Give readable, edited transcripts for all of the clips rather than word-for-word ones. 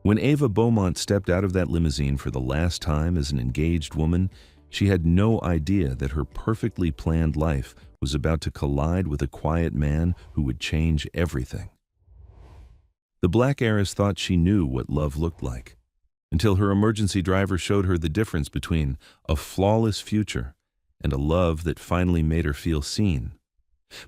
When Ava Beaumont stepped out of that limousine for the last time as an engaged woman, she had no idea that her perfectly planned life was about to collide with a quiet man who would change everything. The black heiress thought she knew what love looked like, until her emergency driver showed her the difference between a flawless future and a love that finally made her feel seen.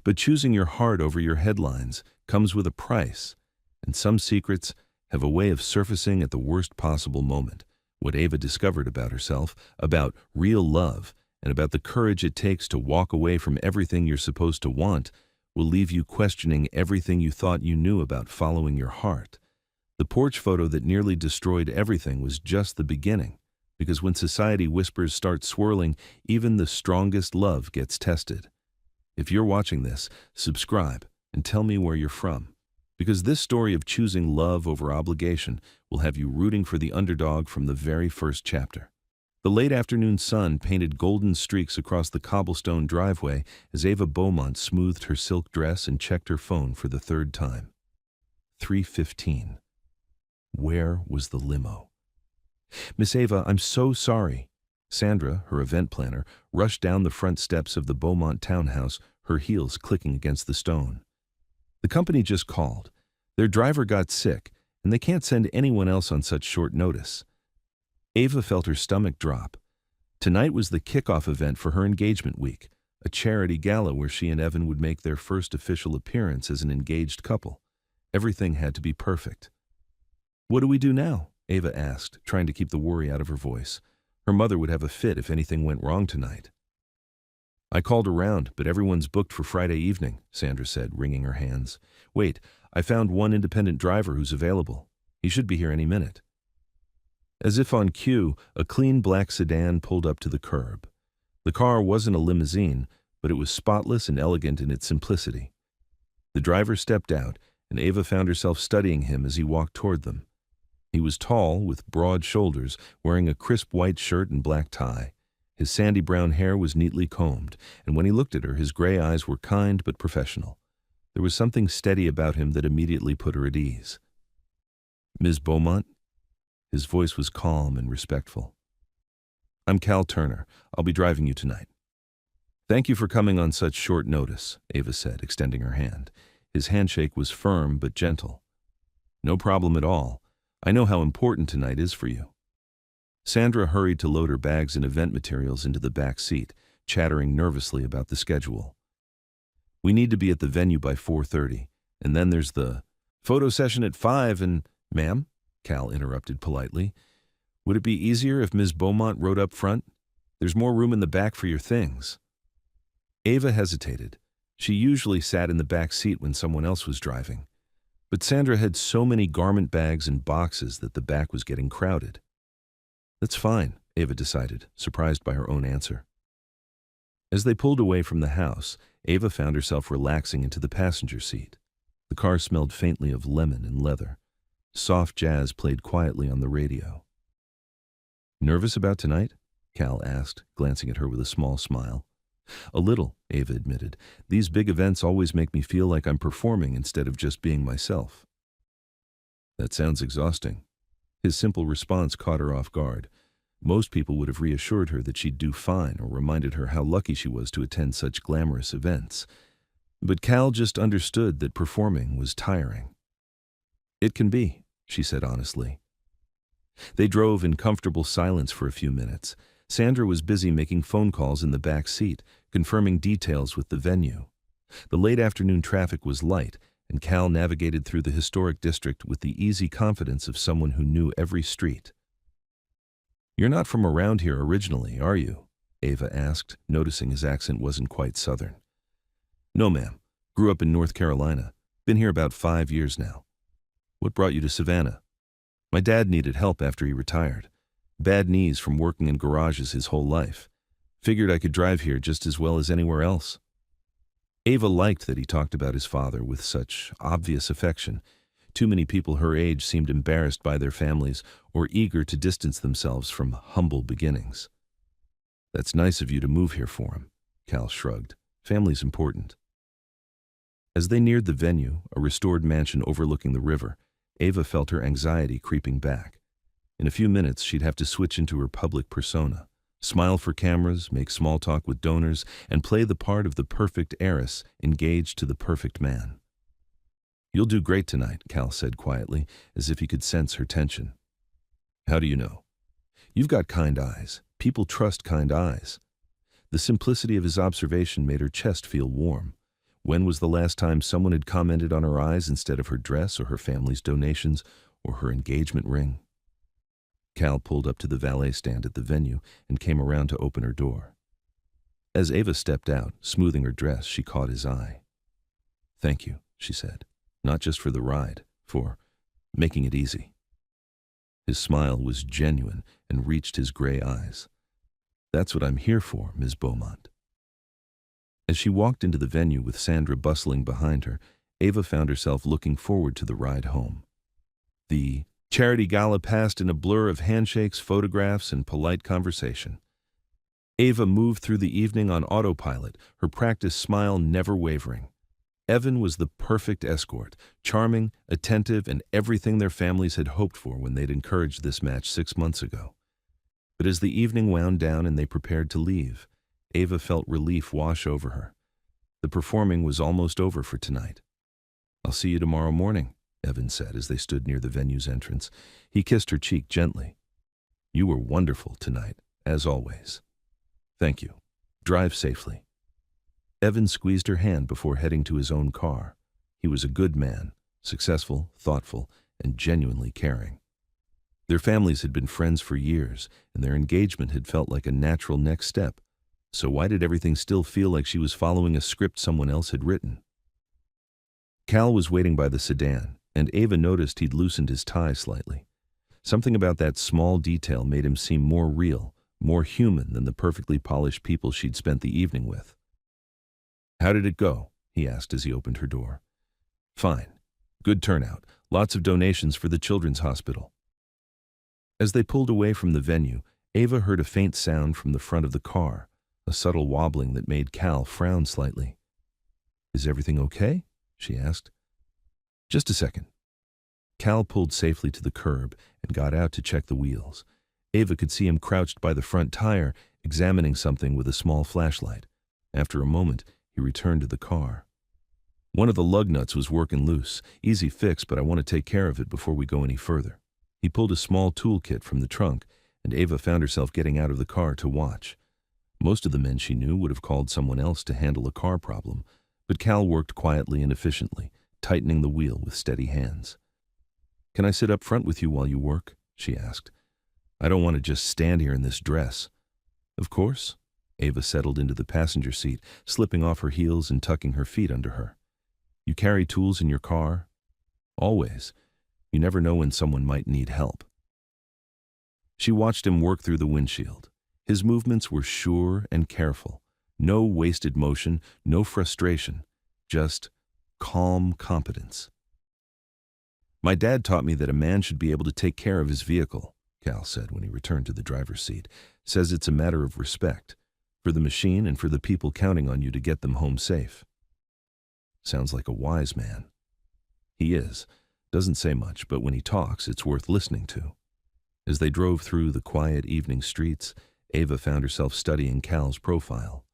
But choosing your heart over your headlines comes with a price, and some secrets have a way of surfacing at the worst possible moment. What Ava discovered about herself, about real love, and about the courage it takes to walk away from everything you're supposed to want will leave you questioning everything you thought you knew about following your heart. The porch photo that nearly destroyed everything was just the beginning, because when society whispers start swirling, even the strongest love gets tested. If you're watching this, subscribe and tell me where you're from, because this story of choosing love over obligation will have you rooting for the underdog from the very first chapter. The late afternoon sun painted golden streaks across the cobblestone driveway as Ava Beaumont smoothed her silk dress and checked her phone for the third time. 3:15. Where was the limo? "Miss Ava, I'm so sorry." Sandra, her event planner, rushed down the front steps of the Beaumont townhouse, her heels clicking against the stone. "The company just called. Their driver got sick, and they can't send anyone else on such short notice." Ava felt her stomach drop. Tonight was the kickoff event for her engagement week, a charity gala where she and Evan would make their first official appearance as an engaged couple. Everything had to be perfect. "What do we do now?" Ava asked, trying to keep the worry out of her voice. Her mother would have a fit if anything went wrong tonight. "I called around, but everyone's booked for Friday evening," Sandra said, wringing her hands. "Wait, I found one independent driver who's available. He should be here any minute." As if on cue, a clean black sedan pulled up to the curb. The car wasn't a limousine, but it was spotless and elegant in its simplicity. The driver stepped out, and Ava found herself studying him as he walked toward them. He was tall, with broad shoulders, wearing a crisp white shirt and black tie. His sandy brown hair was neatly combed, and when he looked at her, his gray eyes were kind but professional. There was something steady about him that immediately put her at ease. "Ms. Beaumont?" His voice was calm and respectful. "I'm Cal Turner. I'll be driving you tonight." "Thank you for coming on such short notice," Ava said, extending her hand. His handshake was firm but gentle. "No problem at all. I know how important tonight is for you." Sandra hurried to load her bags and event materials into the back seat, chattering nervously about the schedule. "We need to be at the venue by 4:30, and then there's the photo session at 5 and—" "Ma'am?" Cal interrupted politely. "Would it be easier if Ms. Beaumont rode up front? There's more room in the back for your things." Ava hesitated. She usually sat in the back seat when someone else was driving. But Sandra had so many garment bags and boxes that the back was getting crowded. "That's fine," Ava decided, surprised by her own answer. As they pulled away from the house, Ava found herself relaxing into the passenger seat. The car smelled faintly of lemon and leather. Soft jazz played quietly on the radio. "Nervous about tonight?" Cal asked, glancing at her with a small smile. "A little," Ava admitted. "These big events always make me feel like I'm performing instead of just being myself." "That sounds exhausting." His simple response caught her off guard. Most people would have reassured her that she'd do fine or reminded her how lucky she was to attend such glamorous events. But Cal just understood that performing was tiring. "It can be," she said honestly. They drove in comfortable silence for a few minutes. Sandra was busy making phone calls in the back seat, confirming details with the venue. The late afternoon traffic was light, and Cal navigated through the historic district with the easy confidence of someone who knew every street. "You're not from around here originally, are you?" Ava asked, noticing his accent wasn't quite southern. "No, ma'am. Grew up in North Carolina. Been here about 5 years now." "What brought you to Savannah?" "My dad needed help after he retired. Bad knees from working in garages his whole life. Figured I could drive here just as well as anywhere else." Ava liked that he talked about his father with such obvious affection. Too many people her age seemed embarrassed by their families or eager to distance themselves from humble beginnings. "That's nice of you to move here for him," Cal shrugged. "Family's important." As they neared the venue, a restored mansion overlooking the river, Ava felt her anxiety creeping back. In a few minutes, she'd have to switch into her public persona, smile for cameras, make small talk with donors, and play the part of the perfect heiress engaged to the perfect man. "You'll do great tonight," Cal said quietly, as if he could sense her tension. "How do you know?" "You've got kind eyes. People trust kind eyes." The simplicity of his observation made her chest feel warm. When was the last time someone had commented on her eyes instead of her dress or her family's donations or her engagement ring? Cal pulled up to the valet stand at the venue and came around to open her door. As Ava stepped out, smoothing her dress, she caught his eye. "Thank you," she said, "not just for the ride, for making it easy." His smile was genuine and reached his gray eyes. "That's what I'm here for, Ms. Beaumont." As she walked into the venue with Sandra bustling behind her, Ava found herself looking forward to the ride home. The charity gala passed in a blur of handshakes, photographs, and polite conversation. Ava moved through the evening on autopilot, her practiced smile never wavering. Evan was the perfect escort, charming, attentive, and everything their families had hoped for when they'd encouraged this match 6 months ago. But as the evening wound down and they prepared to leave, Ava felt relief wash over her. The performing was almost over for tonight. "I'll see you tomorrow morning," Evan said as they stood near the venue's entrance. He kissed her cheek gently. "You were wonderful tonight, as always." "Thank you. Drive safely." Evan squeezed her hand before heading to his own car. He was a good man, successful, thoughtful, and genuinely caring. Their families had been friends for years, and their engagement had felt like a natural next step. So why did everything still feel like she was following a script someone else had written? Cal was waiting by the sedan, and Ava noticed he'd loosened his tie slightly. Something about that small detail made him seem more real, more human than the perfectly polished people she'd spent the evening with. "How did it go?" he asked as he opened her door. "Fine. Good turnout. Lots of donations for the children's hospital." As they pulled away from the venue, Ava heard a faint sound from the front of the car, a subtle wobbling that made Cal frown slightly. "Is everything okay?" she asked. "Just a second." Cal pulled safely to the curb and got out to check the wheels. Ava could see him crouched by the front tire, examining something with a small flashlight. After a moment, he returned to the car. "One of the lug nuts was working loose. Easy fix, but I want to take care of it before we go any further." He pulled a small toolkit from the trunk, and Ava found herself getting out of the car to watch. Most of the men she knew would have called someone else to handle a car problem, but Cal worked quietly and efficiently, tightening the wheel with steady hands. "Can I sit up front with you while you work?" she asked. "I don't want to just stand here in this dress." "Of course." Ava settled into the passenger seat, slipping off her heels and tucking her feet under her. "You carry tools in your car?" "Always. You never know when someone might need help." She watched him work through the windshield. His movements were sure and careful. No wasted motion, no frustration, just calm competence. "My dad taught me that a man should be able to take care of his vehicle," Cal said when he returned to the driver's seat. "Says it's a matter of respect, for the machine and for the people counting on you to get them home safe." Sounds like a wise man. He is. Doesn't say much, but when he talks, it's worth listening to. As they drove through the quiet evening streets, Ava found herself studying Cal's profile.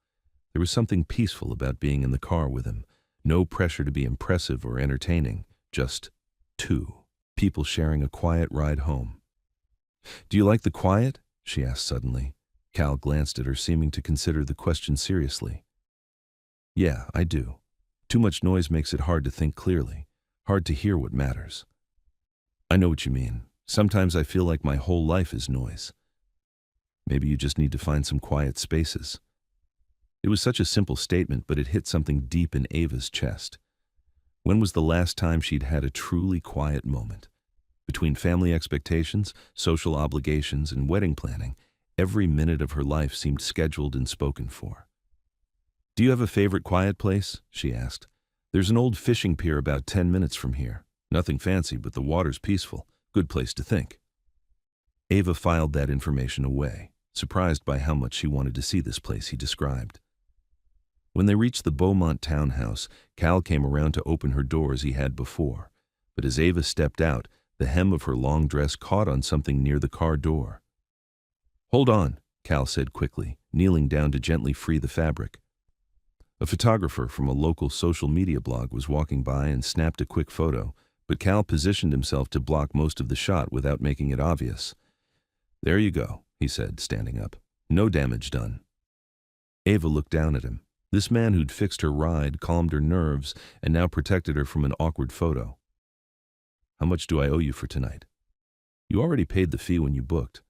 There was something peaceful about being in the car with him. No pressure to be impressive or entertaining, just two people sharing a quiet ride home. "Do you like the quiet?" she asked suddenly. Cal glanced at her, seeming to consider the question seriously. "Yeah, I do. Too much noise makes it hard to think clearly, hard to hear what matters." "I know what you mean. Sometimes I feel like my whole life is noise." "Maybe you just need to find some quiet spaces." It was such a simple statement, but it hit something deep in Ava's chest. When was the last time she'd had a truly quiet moment? Between family expectations, social obligations, and wedding planning, every minute of her life seemed scheduled and spoken for. "Do you have a favorite quiet place?" she asked. "There's an old fishing pier about 10 minutes from here. Nothing fancy, but the water's peaceful. Good place to think." Ava filed that information away, surprised by how much she wanted to see this place he described. When they reached the Beaumont townhouse, Cal came around to open her door as he had before, but as Ava stepped out, The hem of her long dress caught on something near the car door. "Hold on," Cal said quickly, kneeling down to gently free the fabric. A photographer from a local social media blog was walking by and snapped a quick photo, but Cal positioned himself to block most of the shot without making it obvious. "There you go," he said, standing up. "No damage done." Ava looked down at him. This man who'd fixed her ride, calmed her nerves, and now protected her from an awkward photo. "How much do I owe you for tonight?" "You already paid the fee when you booked."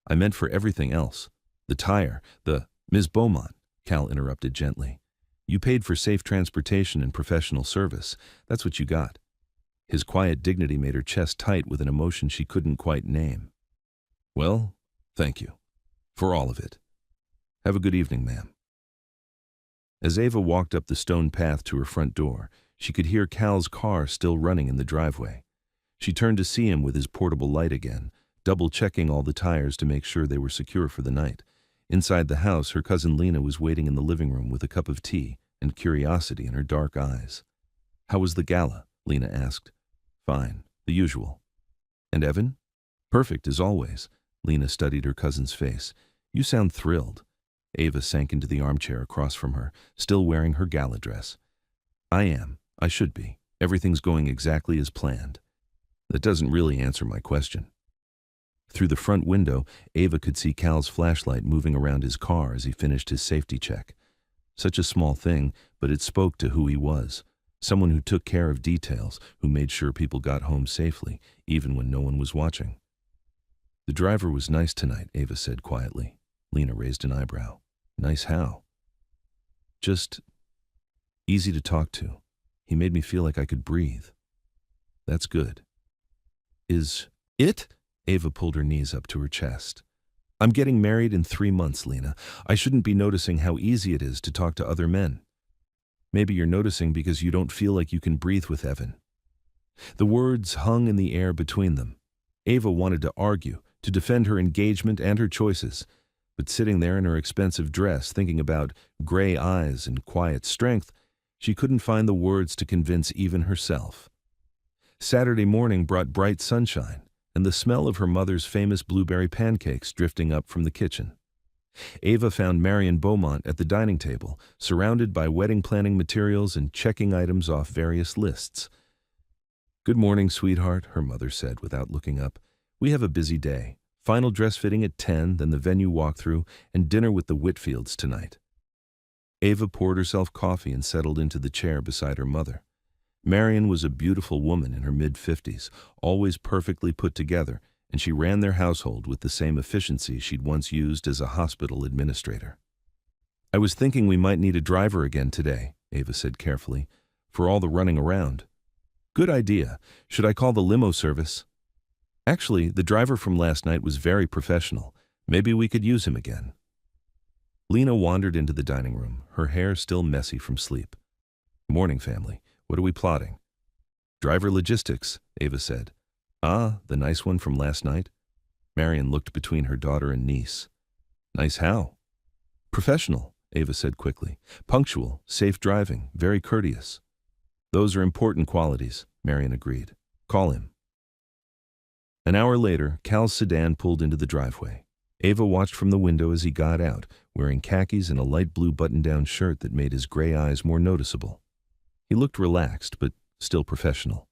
"I meant for everything else. The tire, the—" "Ms. Beaumont," Cal interrupted gently. "You paid for safe transportation and professional service. That's what you got." His quiet dignity made her chest tight with an emotion she couldn't quite name. "Well, thank you. For all of it. Have a good evening, ma'am." As Ava walked up the stone path to her front door, she could hear Cal's car still running in the driveway. She turned to see him with his portable light again, double-checking all the tires to make sure they were secure for the night. Inside the house, her cousin Lena was waiting in the living room with a cup of tea and curiosity in her dark eyes. "How was the gala?" Lena asked. "Fine, the usual." "And Evan?" "Perfect, as always." Lena studied her cousin's face. "You sound thrilled." Ava sank into the armchair across from her, still wearing her gala dress. "I am. I should be. Everything's going exactly as planned." "That doesn't really answer my question." Through the front window, Ava could see Cal's flashlight moving around his car as he finished his safety check. Such a small thing, but it spoke to who he was. Someone who took care of details, who made sure people got home safely, even when no one was watching. "The driver was nice tonight," Ava said quietly. Lena raised an eyebrow. "Nice how?" "Just easy to talk to. He made me feel like I could breathe." "That's good." "Is it?" Ava pulled her knees up to her chest. "I'm getting married in 3 months, Lena. I shouldn't be noticing how easy it is to talk to other men." "Maybe you're noticing because you don't feel like you can breathe with Evan." The words hung in the air between them. Ava wanted to argue, to defend her engagement and her choices, but sitting there in her expensive dress, thinking about gray eyes and quiet strength, she couldn't find the words to convince even herself. Saturday morning brought bright sunshine, and the smell of her mother's famous blueberry pancakes drifting up from the kitchen. Ava found Marion Beaumont at the dining table, surrounded by wedding planning materials and checking items off various lists. "Good morning, sweetheart," her mother said without looking up. "We have a busy day. Final dress fitting at 10, then the venue walkthrough, and dinner with the Whitfields tonight." Ava poured herself coffee and settled into the chair beside her mother. Marion was a beautiful woman in her mid-50s, always perfectly put together, and she ran their household with the same efficiency she'd once used as a hospital administrator. "I was thinking we might need a driver again today," Ava said carefully, "for all the running around." "Good idea. Should I call the limo service?" "Actually, the driver from last night was very professional. Maybe we could use him again." Lena wandered into the dining room, her hair still messy from sleep. "Morning, family. What are we plotting?" "Driver logistics," Ava said. "Ah, the nice one from last night?" Marion looked between her daughter and niece. "Nice how?" "Professional," Ava said quickly. "Punctual, safe driving, very courteous." "Those are important qualities," Marion agreed. "Call him." An hour later, Cal's sedan pulled into the driveway. Ava watched from the window as he got out, wearing khakis and a light blue button-down shirt that made his gray eyes more noticeable. He looked relaxed, but still professional.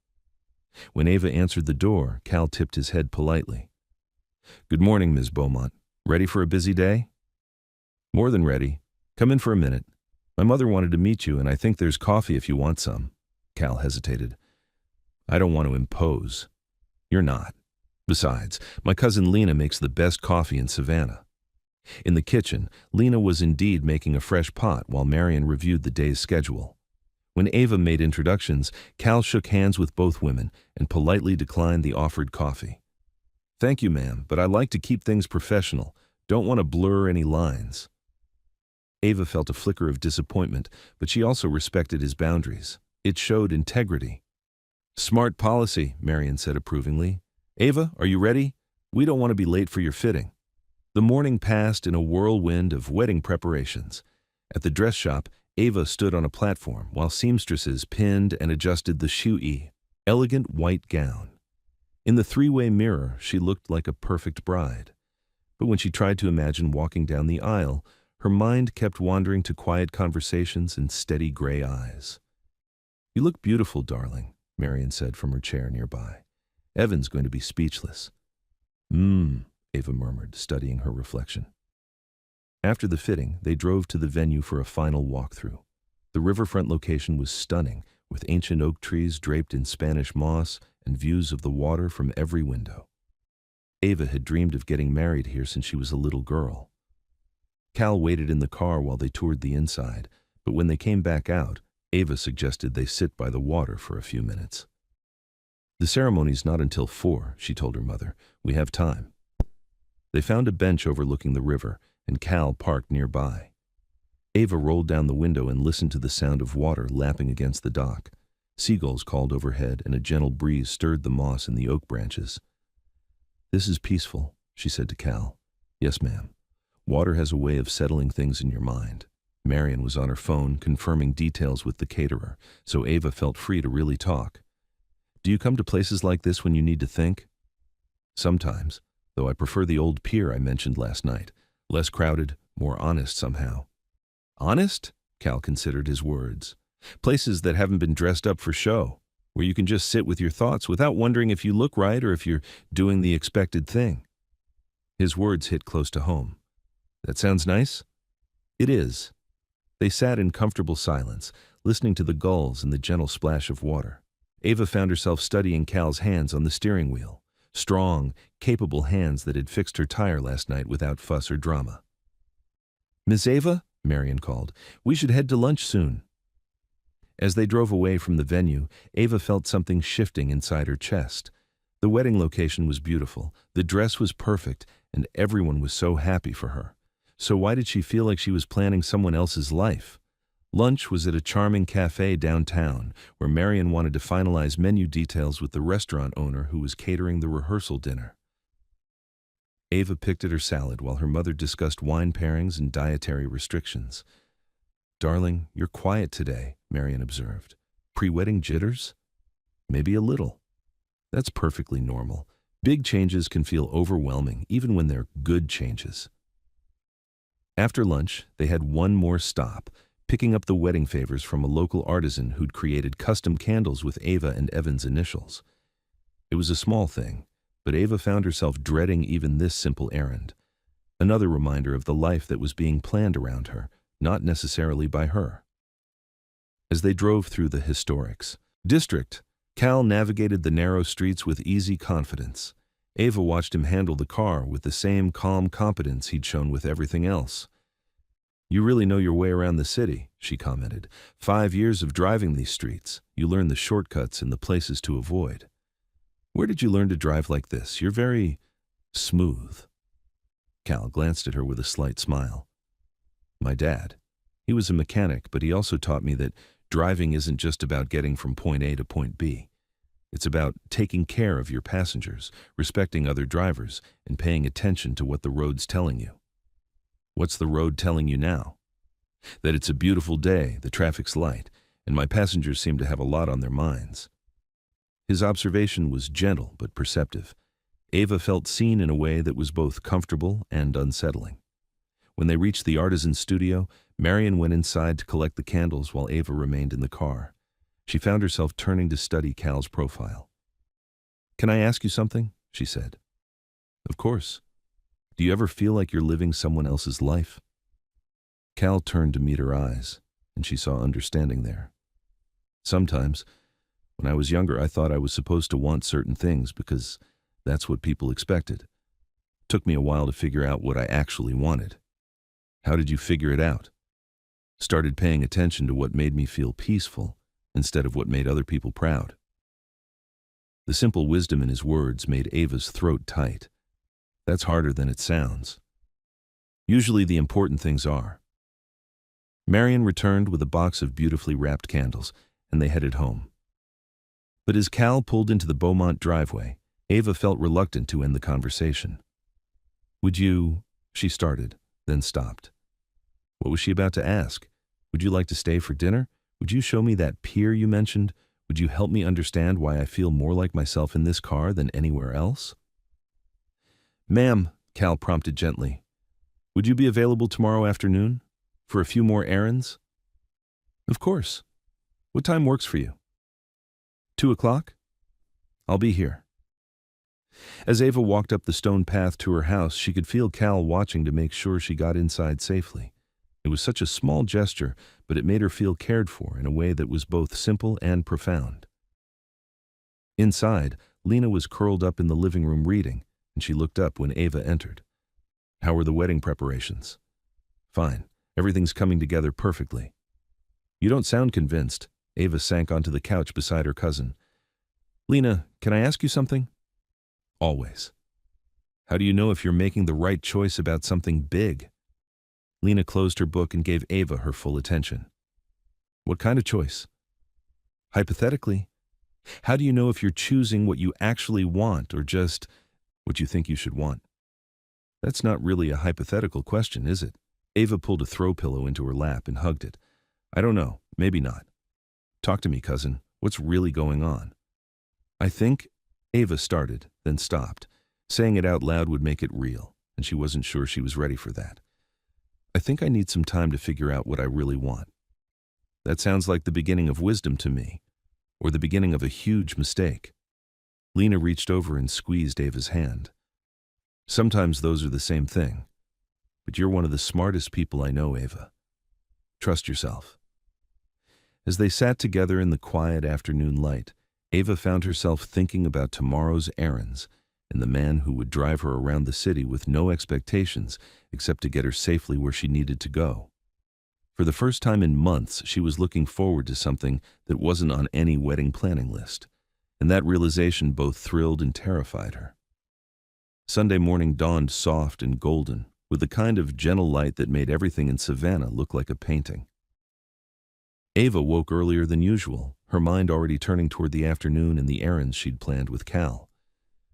When Ava answered the door, Cal tipped his head politely. "Good morning, Ms. Beaumont. Ready for a busy day?" "More than ready. Come in for a minute. My mother wanted to meet you, and I think there's coffee if you want some." Cal hesitated. "I don't want to impose." "You're not. Besides, my cousin Lena makes the best coffee in Savannah." In the kitchen, Lena was indeed making a fresh pot while Marion reviewed the day's schedule. When Ava made introductions, Cal shook hands with both women and politely declined the offered coffee. "Thank you, ma'am, but I like to keep things professional. Don't want to blur any lines." Ava felt a flicker of disappointment, but she also respected his boundaries. It showed integrity. "Smart policy," Marion said approvingly. "Ava, are you ready? We don't want to be late for your fitting." The morning passed in a whirlwind of wedding preparations. At the dress shop, Ava stood on a platform while seamstresses pinned and adjusted the shoe-elegant white gown. In the three-way mirror, she looked like a perfect bride. But when she tried to imagine walking down the aisle, her mind kept wandering to quiet conversations and steady gray eyes. "You look beautiful, darling," Marion said from her chair nearby. "Evan's going to be speechless." Ava murmured, studying her reflection. After the fitting, they drove to the venue for a final walkthrough. The riverfront location was stunning, with ancient oak trees draped in Spanish moss and views of the water from every window. Ava had dreamed of getting married here since she was a little girl. Cal waited in the car while they toured the inside, but when they came back out, Ava suggested they sit by the water for a few minutes. "The ceremony's not until 4, she told her mother. "We have time." They found a bench overlooking the river, and Cal parked nearby. Ava rolled down the window and listened to the sound of water lapping against the dock. Seagulls called overhead, and a gentle breeze stirred the moss in the oak branches. "This is peaceful," she said to Cal. "Yes, ma'am. Water has a way of settling things in your mind." Marion was on her phone, confirming details with the caterer, so Ava felt free to really talk. "Do you come to places like this when you need to think?" "Sometimes, though I prefer the old pier I mentioned last night. Less crowded, more honest somehow." "Honest?" Cal considered his words. "Places that haven't been dressed up for show, where you can just sit with your thoughts without wondering if you look right or if you're doing the expected thing." His words hit close to home. "That sounds nice?" "It is." They sat in comfortable silence, listening to the gulls and the gentle splash of water. Ava found herself studying Cal's hands on the steering wheel. Strong, capable hands that had fixed her tire last night without fuss or drama. "Miss Ava," Marion called, "we should head to lunch soon." As they drove away from the venue, Ava felt something shifting inside her chest. The wedding location was beautiful, the dress was perfect, and everyone was so happy for her. So why did she feel like she was planning someone else's life? Lunch was at a charming cafe downtown, where Marion wanted to finalize menu details with the restaurant owner who was catering the rehearsal dinner. Ava picked at her salad while her mother discussed wine pairings and dietary restrictions. "Darling, you're quiet today," Marion observed. "Pre-wedding jitters?" "Maybe a little." "That's perfectly normal. Big changes can feel overwhelming, even when they're good changes." After lunch, they had one more stop, picking up the wedding favors from a local artisan who'd created custom candles with Ava and Evan's initials. It was a small thing, but Ava found herself dreading even this simple errand. Another reminder of the life that was being planned around her, not necessarily by her. As they drove through the historic district, Cal navigated the narrow streets with easy confidence. Ava watched him handle the car with the same calm competence he'd shown with everything else. "You really know your way around the city," she commented. 5 years of driving these streets, you learn the shortcuts and the places to avoid." "Where did you learn to drive like this? You're very smooth." Cal glanced at her with a slight smile. "My dad. He was a mechanic, but he also taught me that driving isn't just about getting from point A to point B. It's about taking care of your passengers, respecting other drivers, and paying attention to what the road's telling you." "What's the road telling you now?" "That it's a beautiful day, the traffic's light, and my passengers seem to have a lot on their minds." His observation was gentle but perceptive. Ava felt seen in a way that was both comfortable and unsettling. When they reached the artisan's studio, Marion went inside to collect the candles while Ava remained in the car. She found herself turning to study Cal's profile. "Can I ask you something?" she said. "Of course. Do you ever feel like you're living someone else's life?" Cal turned to meet her eyes, and she saw understanding there. "Sometimes. When I was younger, I thought I was supposed to want certain things because that's what people expected. It took me a while to figure out what I actually wanted." "How did you figure it out?" "Started paying attention to what made me feel peaceful instead of what made other people proud." The simple wisdom in his words made Ava's throat tight. That's harder than it sounds. Usually the important things are. Marion returned with a box of beautifully wrapped candles, and they headed home. But as Cal pulled into the Beaumont driveway, Ava felt reluctant to end the conversation. "Would you—" she started, then stopped. What was she about to ask? "Would you like to stay for dinner? Would you show me that pier you mentioned? Would you help me understand why I feel more like myself in this car than anywhere else? Ma'am, Cal prompted gently, would you be available tomorrow afternoon for a few more errands? Of course. What time works for you? 2 o'clock? I'll be here. As Ava walked up the stone path to her house, she could feel Cal watching to make sure she got inside safely. It was such a small gesture, but it made her feel cared for in a way that was both simple and profound. Inside, Lena was curled up in the living room reading, and she looked up when Ava entered. How were the wedding preparations? Fine. Everything's coming together perfectly. You don't sound convinced. Ava sank onto the couch beside her cousin. Lena, can I ask you something? Always. How do you know if you're making the right choice about something big? Lena closed her book and gave Ava her full attention. What kind of choice? Hypothetically, how do you know if you're choosing what you actually want or just what you think you should want? That's not really a hypothetical question, is it? Ava pulled a throw pillow into her lap and hugged it. I don't know, maybe not. Talk to me, cousin. What's really going on? I think, Ava started, then stopped. Saying it out loud would make it real, and she wasn't sure she was ready for that. I think I need some time to figure out what I really want. That sounds like the beginning of wisdom to me, or the beginning of a huge mistake. Lena reached over and squeezed Ava's hand. Sometimes those are the same thing, but you're one of the smartest people I know, Ava. Trust yourself. As they sat together in the quiet afternoon light, Ava found herself thinking about tomorrow's errands and the man who would drive her around the city with no expectations except to get her safely where she needed to go. For the first time in months, she was looking forward to something that wasn't on any wedding planning list, and that realization both thrilled and terrified her. Sunday morning dawned soft and golden, with the kind of gentle light that made everything in Savannah look like a painting. Ava woke earlier than usual, her mind already turning toward the afternoon and the errands she'd planned with Cal.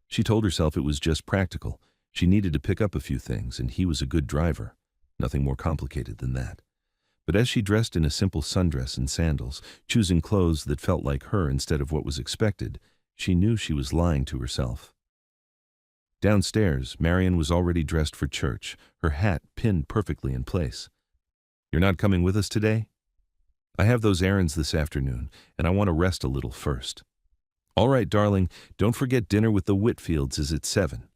She told herself it was just practical. She needed to pick up a few things, and he was a good driver. Nothing more complicated than that. But as she dressed in a simple sundress and sandals, choosing clothes that felt like her instead of what was expected, she knew she was lying to herself. Downstairs, Marion was already dressed for church, her hat pinned perfectly in place. You're not coming with us today? I have those errands this afternoon, and I want to rest a little first. All right, darling, don't forget dinner with the Whitfields is at 7.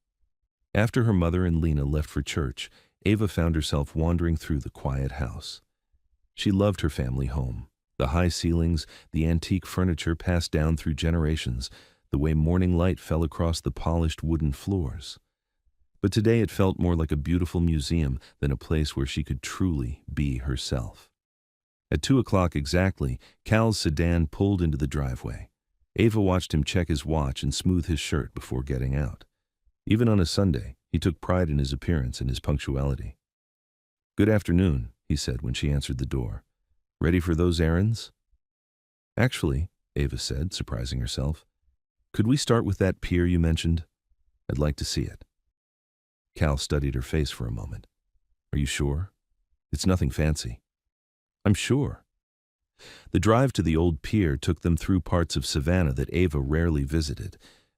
After her mother and Lena left for church, Ava found herself wandering through the quiet house. She loved her family home. The high ceilings, the antique furniture passed down through generations, the way morning light fell across the polished wooden floors. But today it felt more like a beautiful museum than a place where she could truly be herself. At 2 o'clock exactly, Cal's sedan pulled into the driveway. Ava watched him check his watch and smooth his shirt before getting out. Even on a Sunday, he took pride in his appearance and his punctuality. Good afternoon, he said when she answered the door. Ready for those errands? Actually, Ava said, surprising herself, could we start with that pier you mentioned? I'd like to see it. Cal studied her face for a moment. Are you sure? It's nothing fancy. I'm sure. The drive to the old pier took them through parts of Savannah that Ava rarely visited,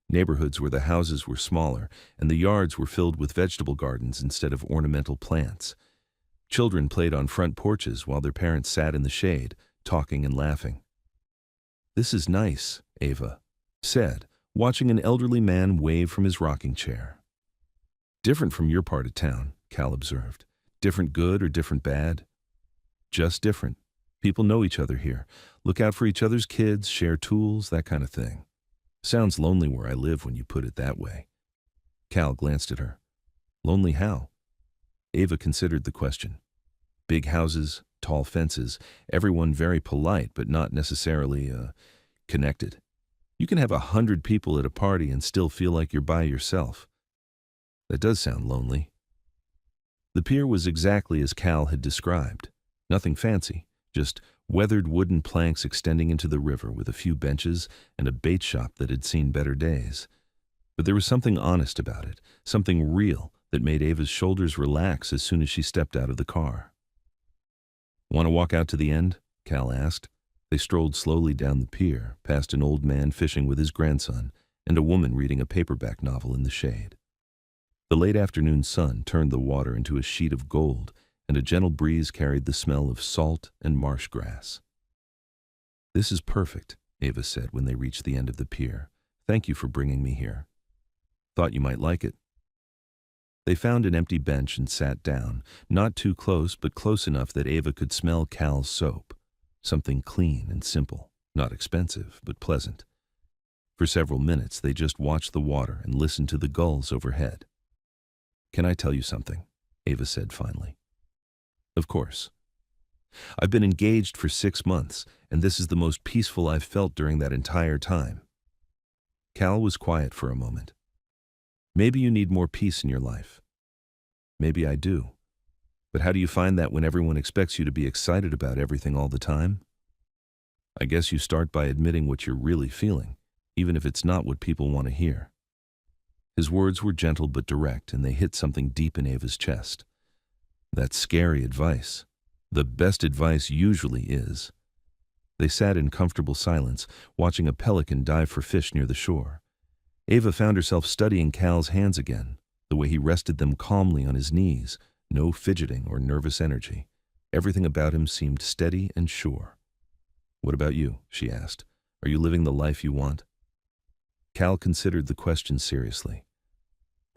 neighborhoods where the houses were smaller and the yards were filled with vegetable gardens instead of ornamental plants. Children played on front porches while their parents sat in the shade, talking and laughing. This is nice, Ava said, watching an elderly man wave from his rocking chair. Different from your part of town, Cal observed. Different good or different bad? Just different. People know each other here, look out for each other's kids, share tools, that kind of thing. Sounds lonely where I live when you put it that way. Cal glanced at her. Lonely how? Ava considered the question. Big houses, tall fences, everyone very polite but not necessarily, connected. You can have 100 people at a party and still feel like you're by yourself. That does sound lonely. The pier was exactly as Cal had described. Nothing fancy, just weathered wooden planks extending into the river with a few benches and a bait shop that had seen better days. But there was something honest about it, something real that made Ava's shoulders relax as soon as she stepped out of the car. Want to walk out to the end? Cal asked. They strolled slowly down the pier, past an old man fishing with his grandson and a woman reading a paperback novel in the shade. The late afternoon sun turned the water into a sheet of gold, and a gentle breeze carried the smell of salt and marsh grass. "This is perfect," Ava said when they reached the end of the pier. "Thank you for bringing me here. Thought you might like it." They found an empty bench and sat down, not too close, but close enough that Ava could smell Cal's soap. Something clean and simple, not expensive, but pleasant. For several minutes, they just watched the water and listened to the gulls overhead. "Can I tell you something?" Ava said finally. "Of course. I've been engaged for 6 months, and this is the most peaceful I've felt during that entire time." Cal was quiet for a moment. "Maybe you need more peace in your life." "Maybe I do. But how do you find that when everyone expects you to be excited about everything all the time?" "I guess you start by admitting what you're really feeling, even if it's not what people want to hear." His words were gentle but direct, and they hit something deep in Ava's chest. That's scary advice. The best advice usually is. They sat in comfortable silence, watching a pelican dive for fish near the shore. Ava found herself studying Cal's hands again, the way he rested them calmly on his knees, no fidgeting or nervous energy. Everything about him seemed steady and sure. "What about you?" she asked. "Are you living the life you want?" Cal considered the question seriously.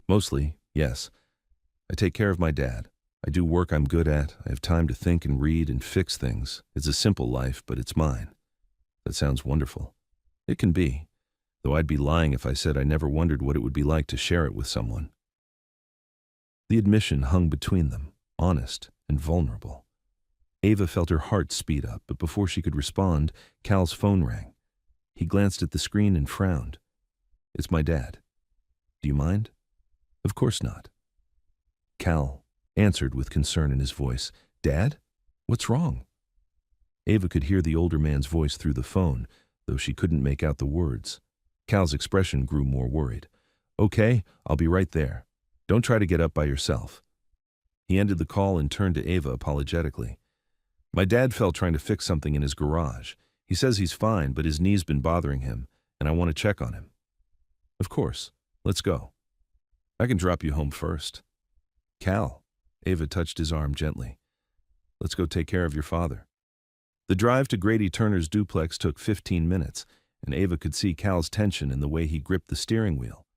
"Mostly, yes. I take care of my dad. I do work I'm good at. I have time to think and read and fix things. It's a simple life, but it's mine." "That sounds wonderful." "It can be, though I'd be lying if I said I never wondered what it would be like to share it with someone." The admission hung between them, honest and vulnerable. Ava felt her heart speed up, but before she could respond, Cal's phone rang. He glanced at the screen and frowned. "It's my dad. Do you mind?" "Of course not." Cal answered with concern in his voice. "Dad? What's wrong?" Ava could hear the older man's voice through the phone, though she couldn't make out the words. Cal's expression grew more worried. "Okay, I'll be right there. Don't try to get up by yourself." He ended the call and turned to Ava apologetically. "My dad fell trying to fix something in his garage. He says he's fine, but his knee's been bothering him, and I want to check on him." "Of course. Let's go. I can drop you home first." "Cal," Ava touched his arm gently. "Let's go take care of your father." The drive to Grady Turner's duplex took 15 minutes, and Ava could see Cal's tension in the way he gripped the steering wheel.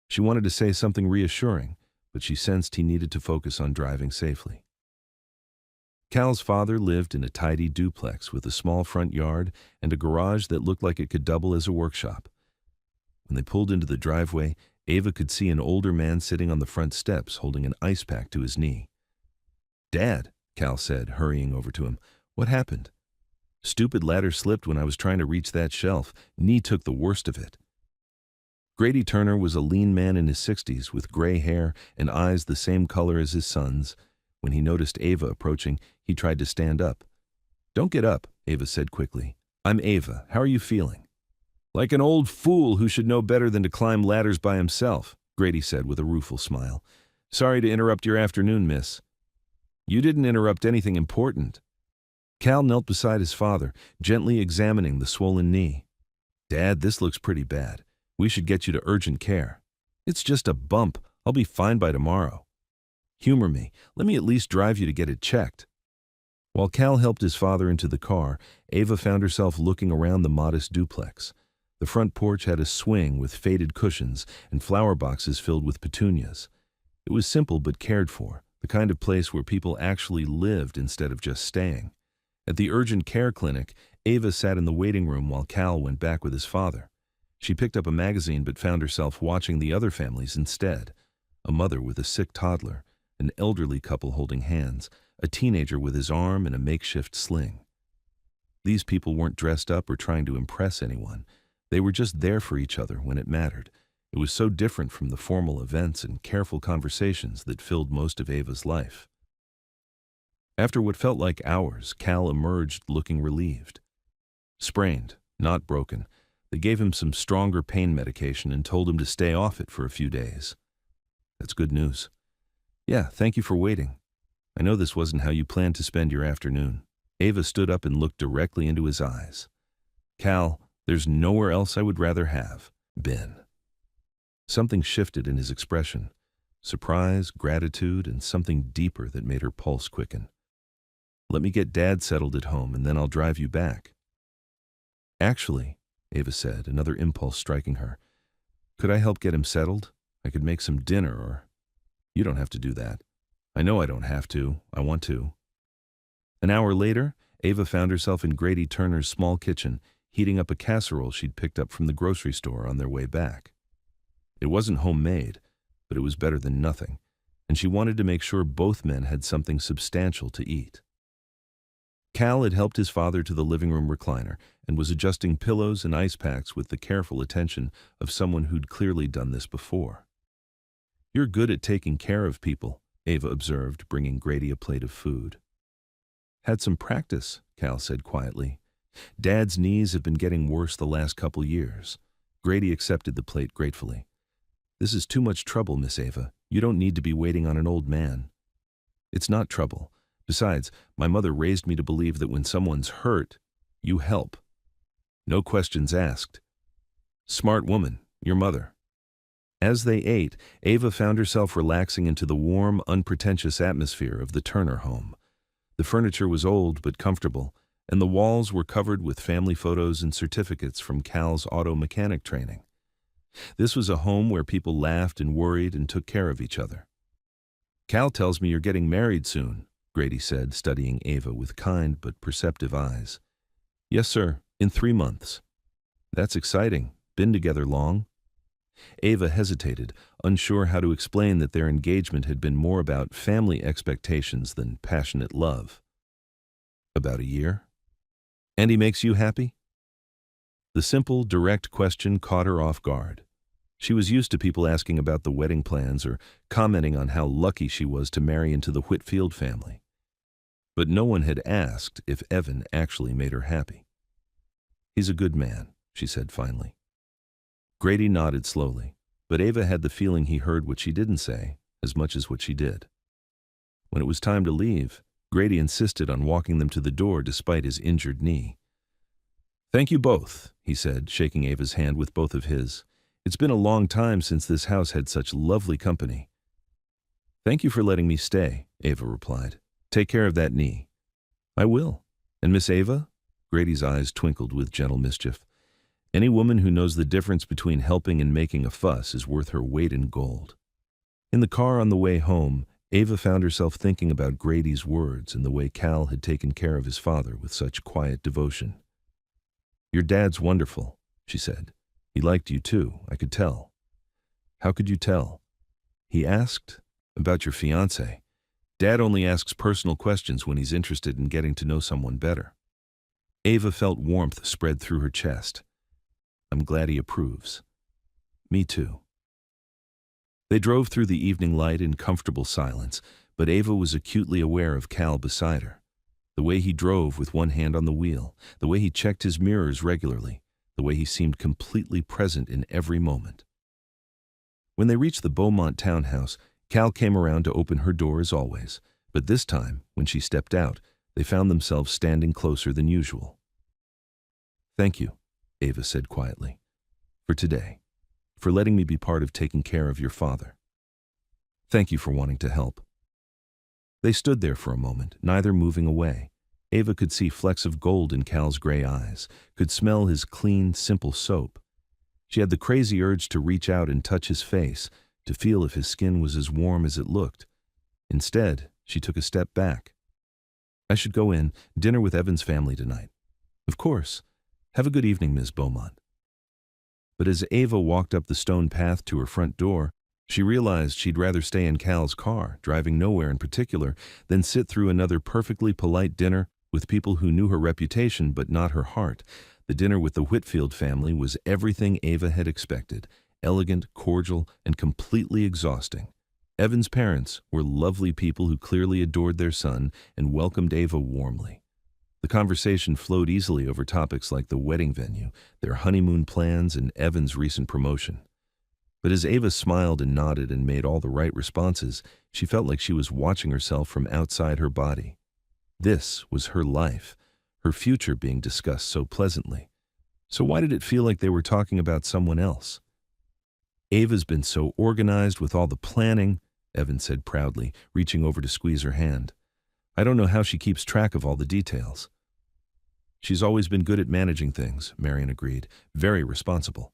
She wanted to say something reassuring, but she sensed he needed to focus on driving safely. Cal's father lived in a tidy duplex with a small front yard and a garage that looked like it could double as a workshop. When they pulled into the driveway, Ava could see an older man sitting on the front steps holding an ice pack to his knee. "Dad," Cal said, hurrying over to him. "What happened?" "Stupid ladder slipped when I was trying to reach that shelf. Knee took the worst of it." Grady Turner was a lean man in his 60s with gray hair and eyes the same color as his son's. When he noticed Ava approaching, he tried to stand up. "Don't get up," Ava said quickly. "I'm Ava. How are you feeling?" "Like an old fool who should know better than to climb ladders by himself," Grady said with a rueful smile. "Sorry to interrupt your afternoon, miss." "You didn't interrupt anything important." Cal knelt beside his father, gently examining the swollen knee. "Dad, this looks pretty bad. We should get you to urgent care." "It's just a bump. I'll be fine by tomorrow." "Humor me. Let me at least drive you to get it checked." While Cal helped his father into the car, Ava found herself looking around the modest duplex. The front porch had a swing with faded cushions and flower boxes filled with petunias. It was simple but cared for, the kind of place where people actually lived instead of just staying. At the urgent care clinic, Ava sat in the waiting room while Cal went back with his father. She picked up a magazine but found herself watching the other families instead. A mother with a sick toddler, an elderly couple holding hands, a teenager with his arm in a makeshift sling. These people weren't dressed up or trying to impress anyone. They were just there for each other when it mattered. It was so different from the formal events and careful conversations that filled most of Ava's life. After what felt like hours, Cal emerged looking relieved. Sprained, not broken. They gave him some stronger pain medication and told him to stay off it for a few days. "That's good news." "Yeah, thank you for waiting. I know this wasn't how you planned to spend your afternoon." Ava stood up and looked directly into his eyes. Cal, there's nowhere else I would rather have been. Something shifted in his expression. Surprise, gratitude, and something deeper that made her pulse quicken. Let me get Dad settled at home, and then I'll drive you back. Actually, Ava said, another impulse striking her, could I help get him settled? I could make some dinner, or... You don't have to do that. I know I don't have to. I want to. An hour later, Ava found herself in Grady Turner's small kitchen, heating up a casserole she'd picked up from the grocery store on their way back. It wasn't homemade, but it was better than nothing, and she wanted to make sure both men had something substantial to eat. Cal had helped his father to the living room recliner and was adjusting pillows and ice packs with the careful attention of someone who'd clearly done this before. You're good at taking care of people, Ava observed, bringing Grady a plate of food. Had some practice, Cal said quietly. Dad's knees have been getting worse the last couple years. Grady accepted the plate gratefully. This is too much trouble, Miss Ava. You don't need to be waiting on an old man. It's not trouble. Besides, my mother raised me to believe that when someone's hurt, you help. No questions asked. Smart woman, your mother. As they ate, Ava found herself relaxing into the warm, unpretentious atmosphere of the Turner home. The furniture was old but comfortable, and the walls were covered with family photos and certificates from Cal's auto mechanic training. This was a home where people laughed and worried and took care of each other. Cal tells me you're getting married soon, Grady said, studying Ava with kind but perceptive eyes. Yes, sir, in 3 months. That's exciting. Been together long? Ava hesitated, unsure how to explain that their engagement had been more about family expectations than passionate love. About a year? And he makes you happy? The simple, direct question caught her off guard. She was used to people asking about the wedding plans or commenting on how lucky she was to marry into the Whitfield family. But no one had asked if Evan actually made her happy. He's a good man, she said finally. Grady nodded slowly, but Ava had the feeling he heard what she didn't say as much as what she did. When it was time to leave, Grady insisted on walking them to the door despite his injured knee. Thank you both, he said, shaking Ava's hand with both of his. It's been a long time since this house had such lovely company. Thank you for letting me stay, Ava replied. Take care of that knee. I will. And Miss Ava? Grady's eyes twinkled with gentle mischief. Any woman who knows the difference between helping and making a fuss is worth her weight in gold. In the car on the way home, Ava found herself thinking about Grady's words and the way Cal had taken care of his father with such quiet devotion. Your dad's wonderful, she said. He liked you too, I could tell. How could you tell? He asked. About your fiancé. Dad only asks personal questions when he's interested in getting to know someone better. Ava felt warmth spread through her chest. I'm glad he approves. Me too. They drove through the evening light in comfortable silence, but Ava was acutely aware of Cal beside her. The way he drove with one hand on the wheel, the way he checked his mirrors regularly, the way he seemed completely present in every moment. When they reached the Beaumont townhouse, Cal came around to open her door as always, but this time, when she stepped out, they found themselves standing closer than usual. Thank you, Ava said quietly, for today, for letting me be part of taking care of your father. Thank you for wanting to help. They stood there for a moment, neither moving away. Ava could see flecks of gold in Cal's gray eyes, could smell his clean, simple soap. She had the crazy urge to reach out and touch his face, to feel if his skin was as warm as it looked. Instead, she took a step back. I should go in, dinner with Evan's family tonight. Of course. Have a good evening, Ms. Beaumont. But as Ava walked up the stone path to her front door, she realized she'd rather stay in Cal's car, driving nowhere in particular, than sit through another perfectly polite dinner with people who knew her reputation but not her heart. The dinner with the Whitfield family was everything Ava had expected, elegant, cordial, and completely exhausting. Evan's parents were lovely people who clearly adored their son and welcomed Ava warmly. The conversation flowed easily over topics like the wedding venue, their honeymoon plans, and Evan's recent promotion. But as Ava smiled and nodded and made all the right responses, she felt like she was watching herself from outside her body. This was her life, her future being discussed so pleasantly. So why did it feel like they were talking about someone else? Ava's been so organized with all the planning, Evan said proudly, reaching over to squeeze her hand. I don't know how she keeps track of all the details. She's always been good at managing things, Marion agreed. Very responsible.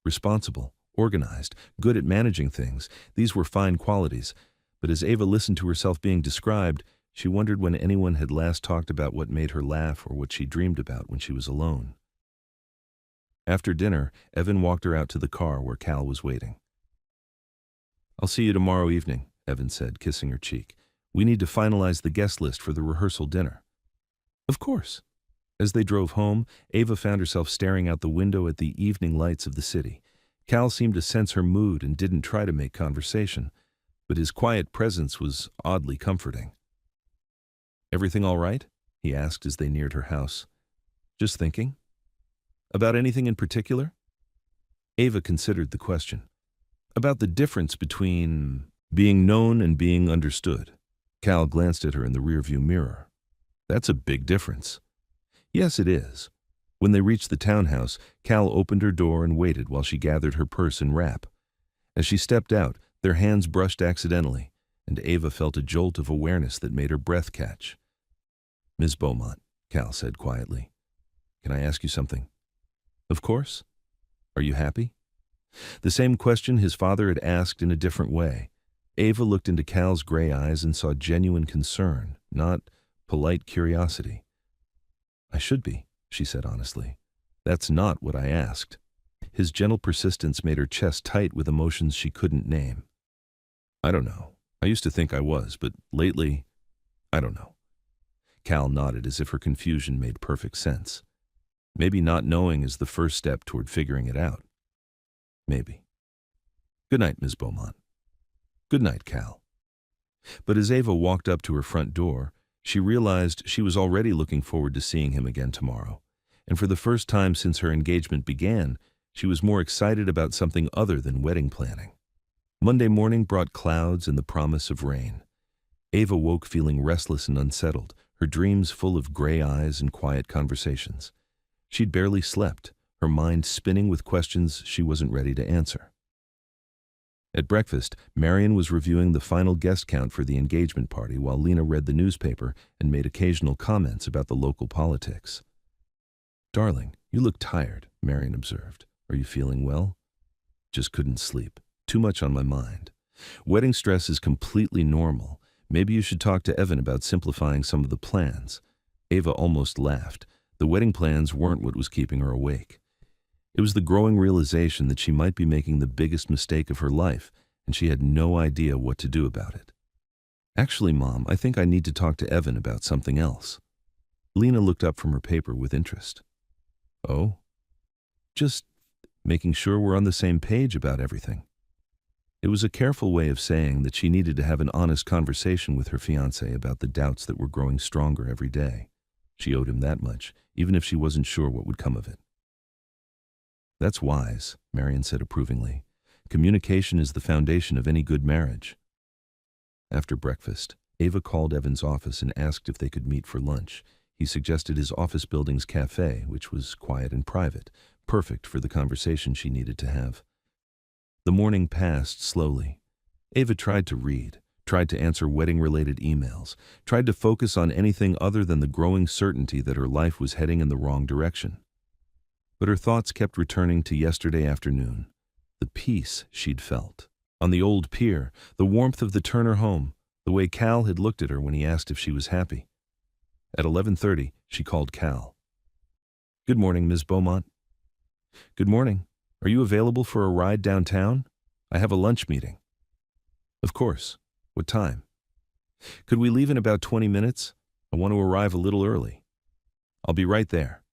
Responsible, organized, good at managing things. These were fine qualities. But as Ava listened to herself being described, she wondered when anyone had last talked about what made her laugh or what she dreamed about when she was alone. After dinner, Evan walked her out to the car where Cal was waiting. I'll see you tomorrow evening, Evan said, kissing her cheek. We need to finalize the guest list for the rehearsal dinner. Of course. As they drove home, Ava found herself staring out the window at the evening lights of the city. Cal seemed to sense her mood and didn't try to make conversation, but his quiet presence was oddly comforting. Everything all right? He asked as they neared her house. Just thinking? About anything in particular? Ava considered the question. About the difference between being known and being understood. Cal glanced at her in the rearview mirror. That's a big difference. Yes, it is. When they reached the townhouse, Cal opened her door and waited while she gathered her purse and wrap. As she stepped out, their hands brushed accidentally, and Ava felt a jolt of awareness that made her breath catch. Ms. Beaumont, Cal said quietly. Can I ask you something? Of course. Are you happy? The same question his father had asked in a different way. Ava looked into Cal's gray eyes and saw genuine concern, not polite curiosity. I should be, she said honestly. That's not what I asked. His gentle persistence made her chest tight with emotions she couldn't name. I don't know. I used to think I was, but lately, I don't know. Cal nodded as if her confusion made perfect sense. Maybe not knowing is the first step toward figuring it out. Maybe. Good night, Ms. Beaumont. Good night, Cal. But as Ava walked up to her front door, she realized she was already looking forward to seeing him again tomorrow. And for the first time since her engagement began, she was more excited about something other than wedding planning. Monday morning brought clouds and the promise of rain. Ava woke feeling restless and unsettled, her dreams full of gray eyes and quiet conversations. She'd barely slept, her mind spinning with questions she wasn't ready to answer. At breakfast, Marion was reviewing the final guest count for the engagement party while Lena read the newspaper and made occasional comments about the local politics. Darling, you look tired, Marion observed. Are you feeling well? Just couldn't sleep. Too much on my mind. Wedding stress is completely normal. Maybe you should talk to Evan about simplifying some of the plans. Ava almost laughed. The wedding plans weren't what was keeping her awake. It was the growing realization that she might be making the biggest mistake of her life, and she had no idea what to do about it. Actually, Mom, I think I need to talk to Evan about something else. Lena looked up from her paper with interest. Oh? Just making sure we're on the same page about everything. It was a careful way of saying that she needed to have an honest conversation with her fiancé about the doubts that were growing stronger every day. She owed him that much, even if she wasn't sure what would come of it. That's wise, Marion said approvingly. Communication is the foundation of any good marriage. After breakfast, Ava called Evan's office and asked if they could meet for lunch. He suggested his office building's cafe, which was quiet and private, perfect for the conversation she needed to have. The morning passed slowly. Ava tried to read, tried to answer wedding-related emails, tried to focus on anything other than the growing certainty that her life was heading in the wrong direction. But her thoughts kept returning to yesterday afternoon, the peace she'd felt. On the old pier, the warmth of the Turner home, the way Cal had looked at her when he asked if she was happy. At 11:30, she called Cal. Good morning, Ms. Beaumont. Good morning. Are you available for a ride downtown? I have a lunch meeting. Of course. What time? Could we leave in about 20 minutes? I want to arrive a little early. I'll be right there.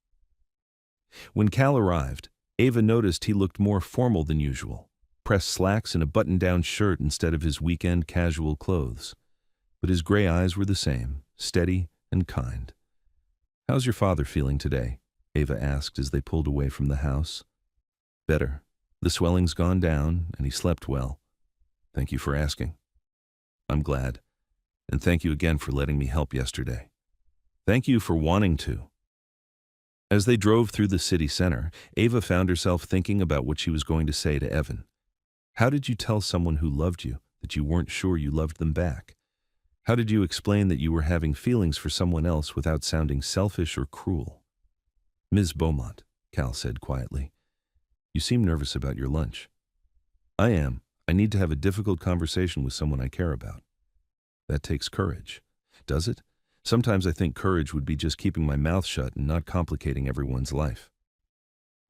When Cal arrived, Ava noticed he looked more formal than usual, pressed slacks and a button-down shirt instead of his weekend casual clothes. But his gray eyes were the same, steady and kind. How's your father feeling today? Ava asked as they pulled away from the house. Better. The swelling's gone down, and he slept well. Thank you for asking. I'm glad. And thank you again for letting me help yesterday. Thank you for wanting to. As they drove through the city center, Ava found herself thinking about what she was going to say to Evan. How did you tell someone who loved you that you weren't sure you loved them back? How did you explain that you were having feelings for someone else without sounding selfish or cruel? Ms. Beaumont, Cal said quietly, you seem nervous about your lunch. I am. I need to have a difficult conversation with someone I care about. That takes courage. Does it? Sometimes I think courage would be just keeping my mouth shut and not complicating everyone's life.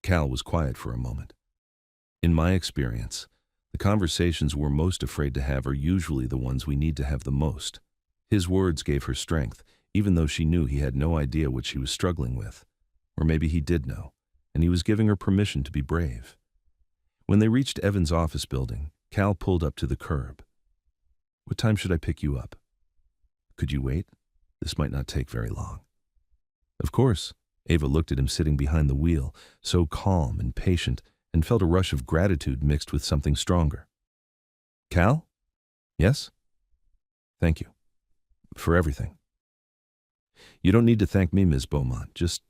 Cal was quiet for a moment. In my experience, the conversations we're most afraid to have are usually the ones we need to have the most. His words gave her strength, even though she knew he had no idea what she was struggling with. Or maybe he did know, and he was giving her permission to be brave. When they reached Evan's office building, Cal pulled up to the curb. What time should I pick you up? Could you wait? This might not take very long. Of course. Ava looked at him sitting behind the wheel, so calm and patient, and felt a rush of gratitude mixed with something stronger. Cal? Yes? Thank you. For everything. You don't need to thank me, Ms. Beaumont. Just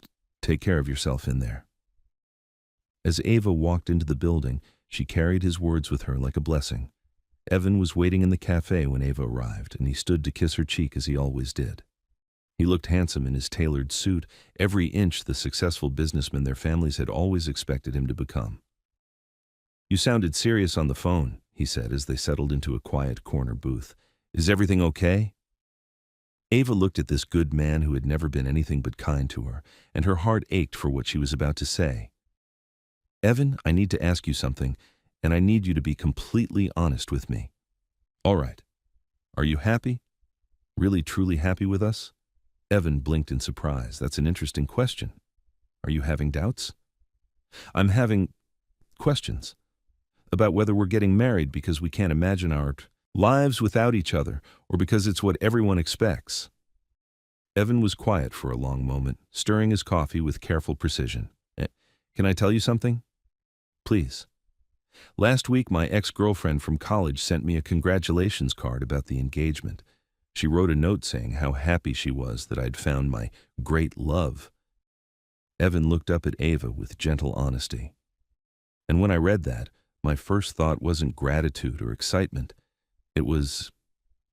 take care of yourself in there. As Ava walked into the building, she carried his words with her like a blessing. Evan was waiting in the cafe when Ava arrived, and he stood to kiss her cheek as he always did. He looked handsome in his tailored suit, every inch the successful businessman their families had always expected him to become. You sounded serious on the phone, he said as they settled into a quiet corner booth. Is everything okay? Ava looked at this good man who had never been anything but kind to her, and her heart ached for what she was about to say. Evan, I need to ask you something, and I need you to be completely honest with me. All right. Are you happy? Really, truly happy with us? Evan blinked in surprise. That's an interesting question. Are you having doubts? I'm having questions about whether we're getting married because we can't imagine our lives without each other, or because it's what everyone expects. Evan was quiet for a long moment, stirring his coffee with careful precision. Can I tell you something? Please. Last week, my ex-girlfriend from college sent me a congratulations card about the engagement. She wrote a note saying how happy she was that I'd found my great love. Evan looked up at Ava with gentle honesty. And when I read that, my first thought wasn't gratitude or excitement. It was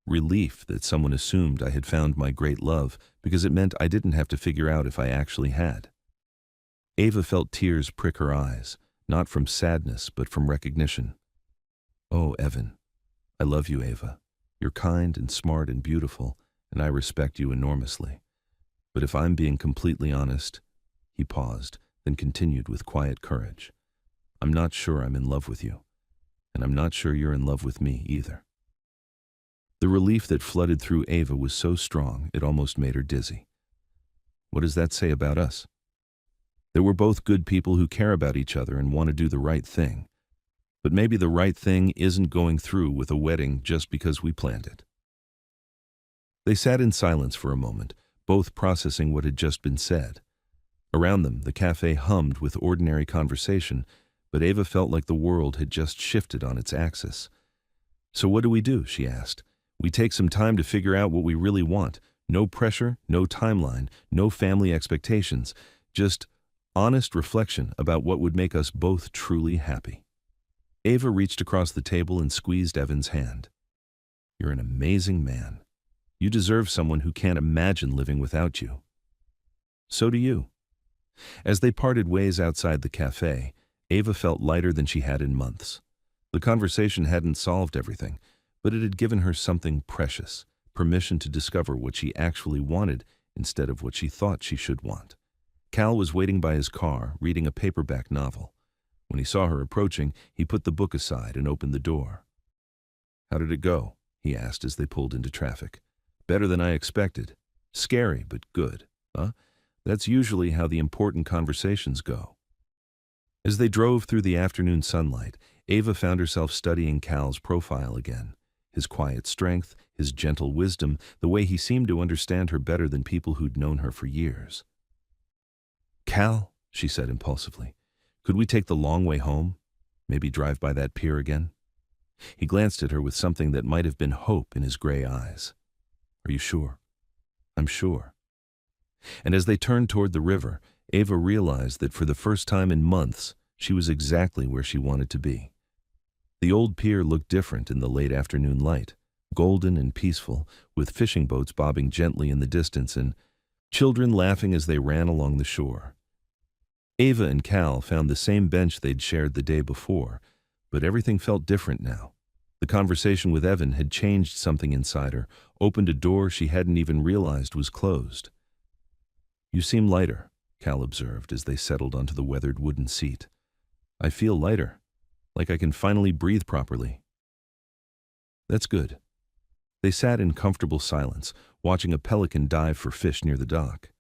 relief that someone assumed I had found my great love, because it meant I didn't have to figure out if I actually had. Ava felt tears prick her eyes, not from sadness but from recognition. Oh, Evan. I love you, Ava. You're kind and smart and beautiful, and I respect you enormously. But if I'm being completely honest, he paused, then continued with quiet courage. I'm not sure I'm in love with you, and I'm not sure you're in love with me either. The relief that flooded through Ava was so strong it almost made her dizzy. What does that say about us? That we're both good people who care about each other and want to do the right thing. But maybe the right thing isn't going through with a wedding just because we planned it. They sat in silence for a moment, both processing what had just been said. Around them, the cafe hummed with ordinary conversation, but Ava felt like the world had just shifted on its axis. So what do? She asked. We take some time to figure out what we really want. No pressure, no timeline, no family expectations, just honest reflection about what would make us both truly happy. Ava reached across the table and squeezed Evan's hand. You're an amazing man. You deserve someone who can't imagine living without you. So do you. As they parted ways outside the cafe, Ava felt lighter than she had in months. The conversation hadn't solved everything, but it had given her something precious, permission to discover what she actually wanted instead of what she thought she should want. Cal was waiting by his car, reading a paperback novel. When he saw her approaching, he put the book aside and opened the door. How did it go? He asked as they pulled into traffic. Better than I expected. Scary, but good. Huh? That's usually how the important conversations go. As they drove through the afternoon sunlight, Ava found herself studying Cal's profile again. His quiet strength, his gentle wisdom, the way he seemed to understand her better than people who'd known her for years. Cal, she said impulsively, could we take the long way home? Maybe drive by that pier again? He glanced at her with something that might have been hope in his gray eyes. Are you sure? I'm sure. And as they turned toward the river, Ava realized that for the first time in months, she was exactly where she wanted to be. The old pier looked different in the late afternoon light, golden and peaceful, with fishing boats bobbing gently in the distance and children laughing as they ran along the shore. Ava and Cal found the same bench they'd shared the day before, but everything felt different now. The conversation with Evan had changed something inside her, opened a door she hadn't even realized was closed. "You seem lighter," Cal observed as they settled onto the weathered wooden seat. "I feel lighter, like I can finally breathe properly." "That's good." They sat in comfortable silence, watching a pelican dive for fish near the dock.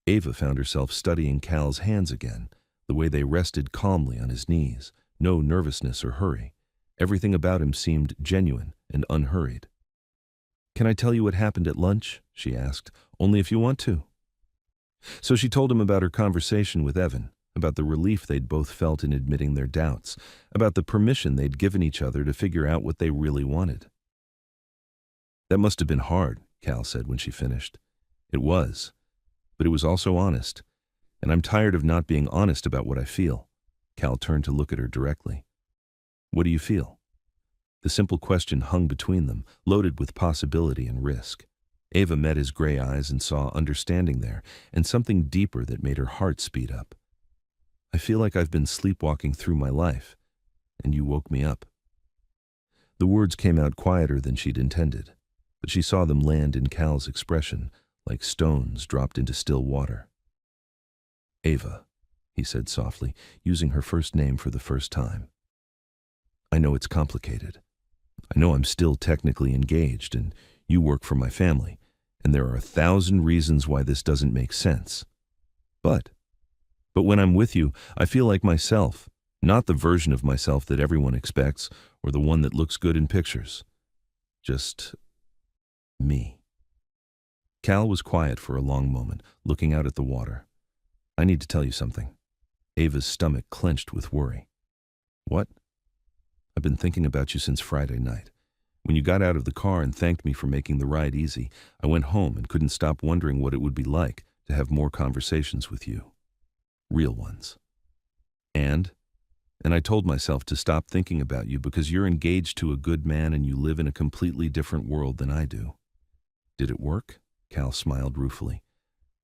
Ava found herself studying Cal's hands again, the way they rested calmly on his knees, no nervousness or hurry. Everything about him seemed genuine and unhurried. "Can I tell you what happened at lunch?" she asked. "Only if you want to." So she told him about her conversation with Evan, about the relief they'd both felt in admitting their doubts, about the permission they'd given each other to figure out what they really wanted. "That must have been hard," Cal said when she finished. "It was, but it was also honest, and I'm tired of not being honest about what I feel." Cal turned to look at her directly. "What do you feel?" The simple question hung between them, loaded with possibility and risk. Ava met his gray eyes and saw understanding there, and something deeper that made her heart speed up. "I feel like I've been sleepwalking through my life, and you woke me up." The words came out quieter than she'd intended, but she saw them land in Cal's expression, like stones dropped into still water. "Ava," he said softly, using her first name for the first time. "I know it's complicated. I know I'm still technically engaged, and you work for my family, and there are 1,000 reasons why this doesn't make sense. But when I'm with you, I feel like myself, not the version of myself that everyone expects, or the one that looks good in pictures. Just me." Cal was quiet for a long moment, looking out at the water. "I need to tell you something." Ava's stomach clenched with worry. "What?" "I've been thinking about you since Friday night. When you got out of the car and thanked me for making the ride easy, I went home and couldn't stop wondering what it would be like to have more conversations with you. Real ones. And I told myself to stop thinking about you because you're engaged to a good man and you live in a completely different world than I do." "Did it work?" Cal smiled ruefully.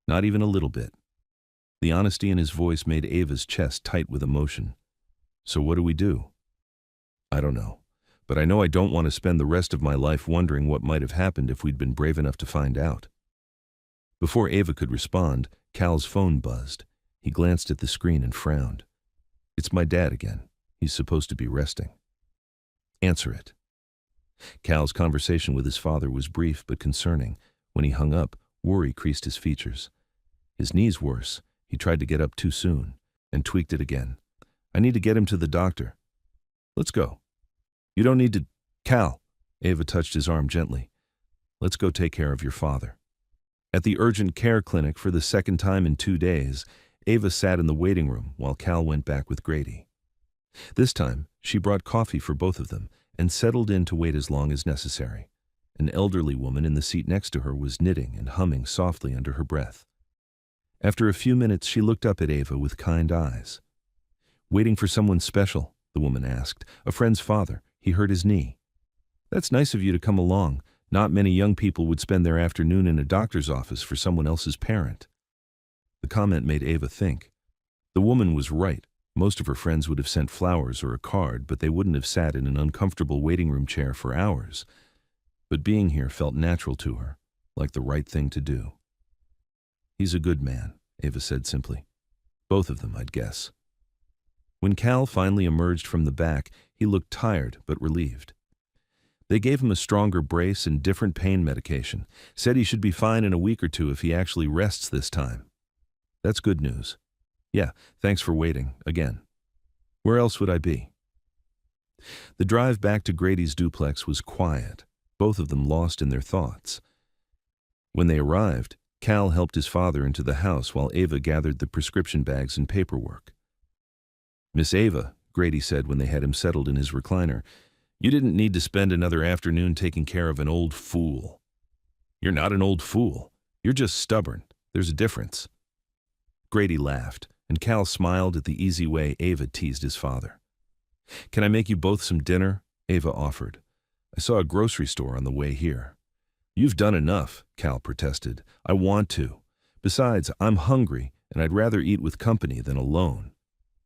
"Not even a little bit." The honesty in his voice made Ava's chest tight with emotion. "So what do we do?" "I don't know. But I know I don't want to spend the rest of my life wondering what might have happened if we'd been brave enough to find out." Before Ava could respond, Cal's phone buzzed. He glanced at the screen and frowned. "It's my dad again. He's supposed to be resting." "Answer it." Cal's conversation with his father was brief but concerning. When he hung up, worry creased his features. His knee's worse. He tried to get up too soon, and tweaked it again. "I need to get him to the doctor." "Let's go." "You don't need to—" "Cal," Ava touched his arm gently. "Let's go take care of your father." At the urgent care clinic for the second time in 2 days, Ava sat in the waiting room while Cal went back with Grady. This time, she brought coffee for both of them and settled in to wait as long as necessary. An elderly woman in the seat next to her was knitting and humming softly under her breath. After a few minutes, she looked up at Ava with kind eyes. "Waiting for someone special?" the woman asked. "A friend's father. He hurt his knee." "That's nice of you to come along. Not many young people would spend their afternoon in a doctor's office for someone else's parent." The comment made Ava think. The woman was right. Most of her friends would have sent flowers or a card, but they wouldn't have sat in an uncomfortable waiting room chair for hours. But being here felt natural to her, like the right thing to do. "He's a good man," Ava said simply. "Both of them, I'd guess." When Cal finally emerged from the back, he looked tired but relieved. They gave him a stronger brace and different pain medication, said he should be fine in a week or two if he actually rests this time. "That's good news." "Yeah, thanks for waiting, again." "Where else would I be?" The drive back to Grady's duplex was quiet, both of them lost in their thoughts. When they arrived, Cal helped his father into the house while Ava gathered the prescription bags and paperwork. "Miss Ava," Grady said when they had him settled in his recliner, "you didn't need to spend another afternoon taking care of an old fool." "You're not an old fool. You're just stubborn. There's a difference." Grady laughed, and Cal smiled at the easy way Ava teased his father. "Can I make you both some dinner?" Ava offered. "I saw a grocery store on the way here." "You've done enough," Cal protested. "I want to. Besides, I'm hungry, and I'd rather eat with company than alone."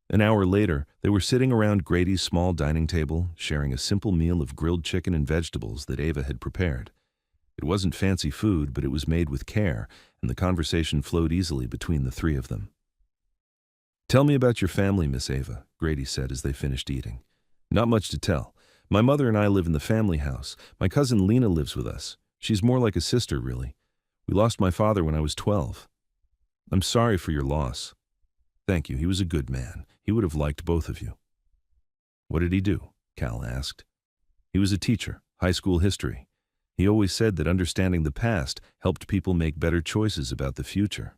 An hour later, they were sitting around Grady's small dining table, sharing a simple meal of grilled chicken and vegetables that Ava had prepared. It wasn't fancy food, but it was made with care, and the conversation flowed easily between the three of them. "Tell me about your family, Miss Ava," Grady said as they finished eating. "Not much to tell. My mother and I live in the family house. My cousin Lena lives with us. She's more like a sister, really. We lost my father when I was 12. I'm sorry for your loss." "Thank you. He was a good man. He would have liked both of you." "What did he do?" Cal asked. "He was a teacher, high school history. He always said that understanding the past helped people make better choices about the future."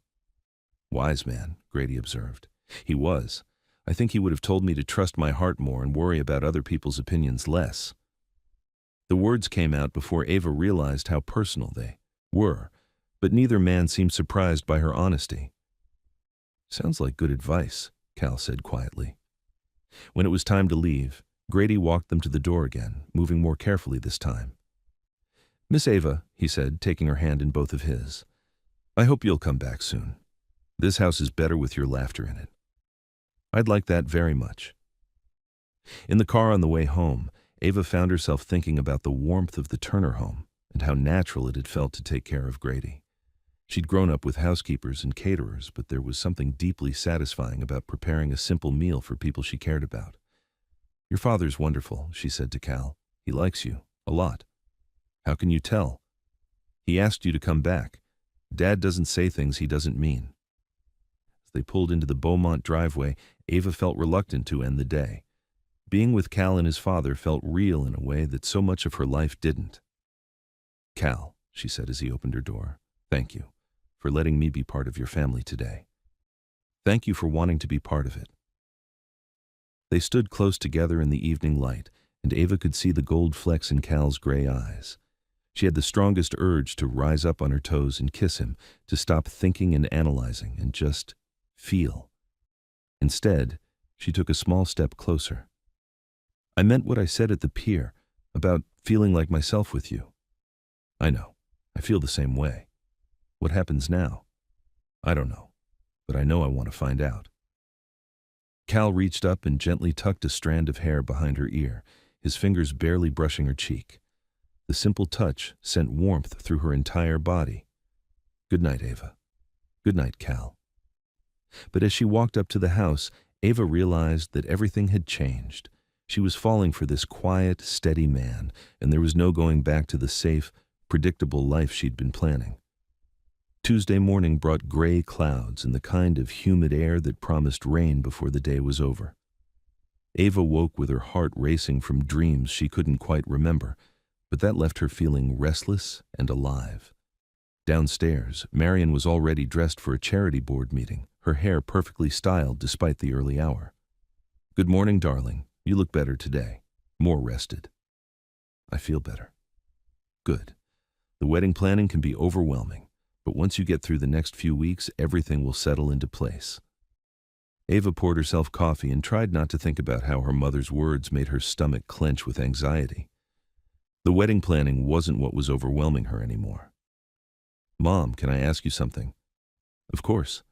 "Wise man," Grady observed. "He was. I think he would have told me to trust my heart more and worry about other people's opinions less." The words came out before Ava realized how personal they were, but neither man seemed surprised by her honesty. "Sounds like good advice," Cal said quietly. When it was time to leave, Grady walked them to the door again, moving more carefully this time. "Miss Ava," he said, taking her hand in both of his, "I hope you'll come back soon. This house is better with your laughter in it." "I'd like that very much." In the car on the way home, Ava found herself thinking about the warmth of the Turner home and how natural it had felt to take care of Grady. She'd grown up with housekeepers and caterers, but there was something deeply satisfying about preparing a simple meal for people she cared about. "Your father's wonderful," she said to Cal. "He likes you, a lot." "How can you tell?" "He asked you to come back. Dad doesn't say things he doesn't mean." As they pulled into the Beaumont driveway, Ava felt reluctant to end the day. Being with Cal and his father felt real in a way that so much of her life didn't. "Cal," she said as he opened her door, "thank you for letting me be part of your family today. Thank you for wanting to be part of it." They stood close together in the evening light, and Ava could see the gold flecks in Cal's gray eyes. She had the strongest urge to rise up on her toes and kiss him, to stop thinking and analyzing and just feel. Instead, she took a small step closer. "I meant what I said at the pier, about feeling like myself with you." "I know. I feel the same way. What happens now?" "I don't know, but I know I want to find out." Cal reached up and gently tucked a strand of hair behind her ear, his fingers barely brushing her cheek. The simple touch sent warmth through her entire body. "Good night, Ava." "Good night, Cal." But as she walked up to the house, Ava realized that everything had changed. She was falling for this quiet, steady man, and there was no going back to the safe, predictable life she'd been planning. Tuesday morning brought gray clouds and the kind of humid air that promised rain before the day was over. Ava woke with her heart racing from dreams she couldn't quite remember, but that left her feeling restless and alive. Downstairs, Marion was already dressed for a charity board meeting, her hair perfectly styled despite the early hour. "Good morning, darling. You look better today. More rested." "I feel better." "Good. The wedding planning can be overwhelming, but once you get through the next few weeks, everything will settle into place." Ava poured herself coffee and tried not to think about how her mother's words made her stomach clench with anxiety. The wedding planning wasn't what was overwhelming her anymore. "Mom, can I ask you something?" "Of course."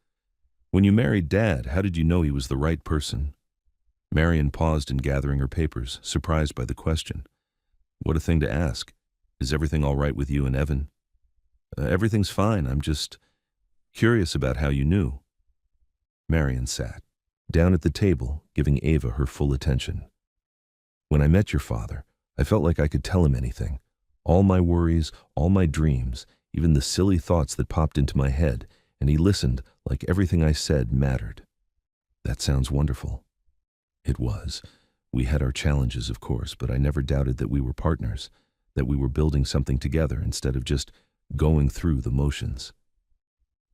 "When you married Dad, how did you know he was the right person?" Marion paused in gathering her papers, surprised by the question. "What a thing to ask. Is everything all right with you and Evan?" Everything's fine. I'm just curious about how you knew." Marion sat down at the table, giving Ava her full attention. "When I met your father, I felt like I could tell him anything. All my worries, all my dreams, even the silly thoughts that popped into my head, and he listened like everything I said mattered." "That sounds wonderful." It was. We had our challenges, of course, but I never doubted that we were partners, that we were building something together instead of just going through the motions.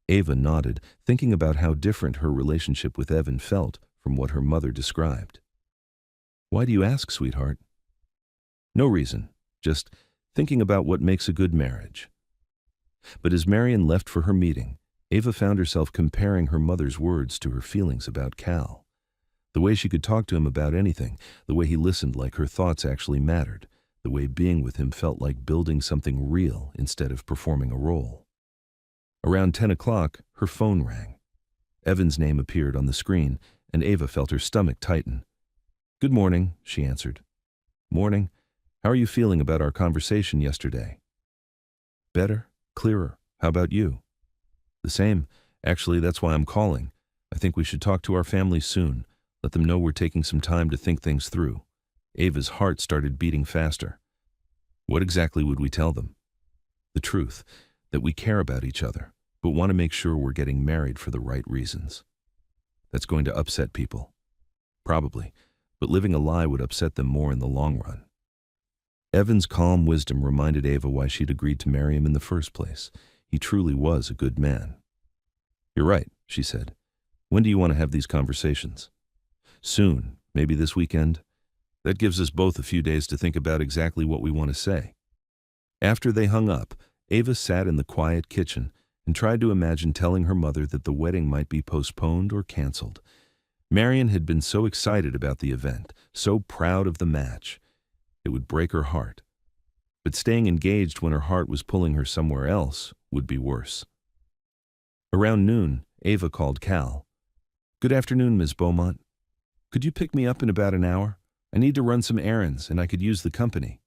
Ava nodded, thinking about how different her relationship with Evan felt from what her mother described. "Why do you ask, sweetheart?" "No reason, just thinking about what makes a good marriage." But as Marion left for her meeting, Ava found herself comparing her mother's words to her feelings about Cal. The way she could talk to him about anything, the way he listened like her thoughts actually mattered, the way being with him felt like building something real instead of performing a role. Around 10 o'clock, her phone rang. Evan's name appeared on the screen, and Ava felt her stomach tighten. "Good morning," she answered. "Morning. How are you feeling about our conversation yesterday?" "Better, clearer. How about you?" "The same. Actually, that's why I'm calling. I think we should talk to our families soon. Let them know we're taking some time to think things through." Ava's heart started beating faster. What exactly would we tell them? The truth, that we care about each other, but want to make sure we're getting married for the right reasons. That's going to upset people. Probably, but living a lie would upset them more in the long run. Evan's calm wisdom reminded Ava why she'd agreed to marry him in the first place. He truly was a good man. "You're right," she said. "When do you want to have these conversations?" "Soon, maybe this weekend. That gives us both a few days to think about exactly what we want to say." After they hung up, Ava sat in the quiet kitchen and tried to imagine telling her mother that the wedding might be postponed or canceled. Marion had been so excited about the event, so proud of the match. It would break her heart. But staying engaged when her heart was pulling her somewhere else would be worse. Around noon, Ava called Cal. "Good afternoon, Ms. Beaumont. Could you pick me up in about an hour? I need to run some errands, and I could use the company."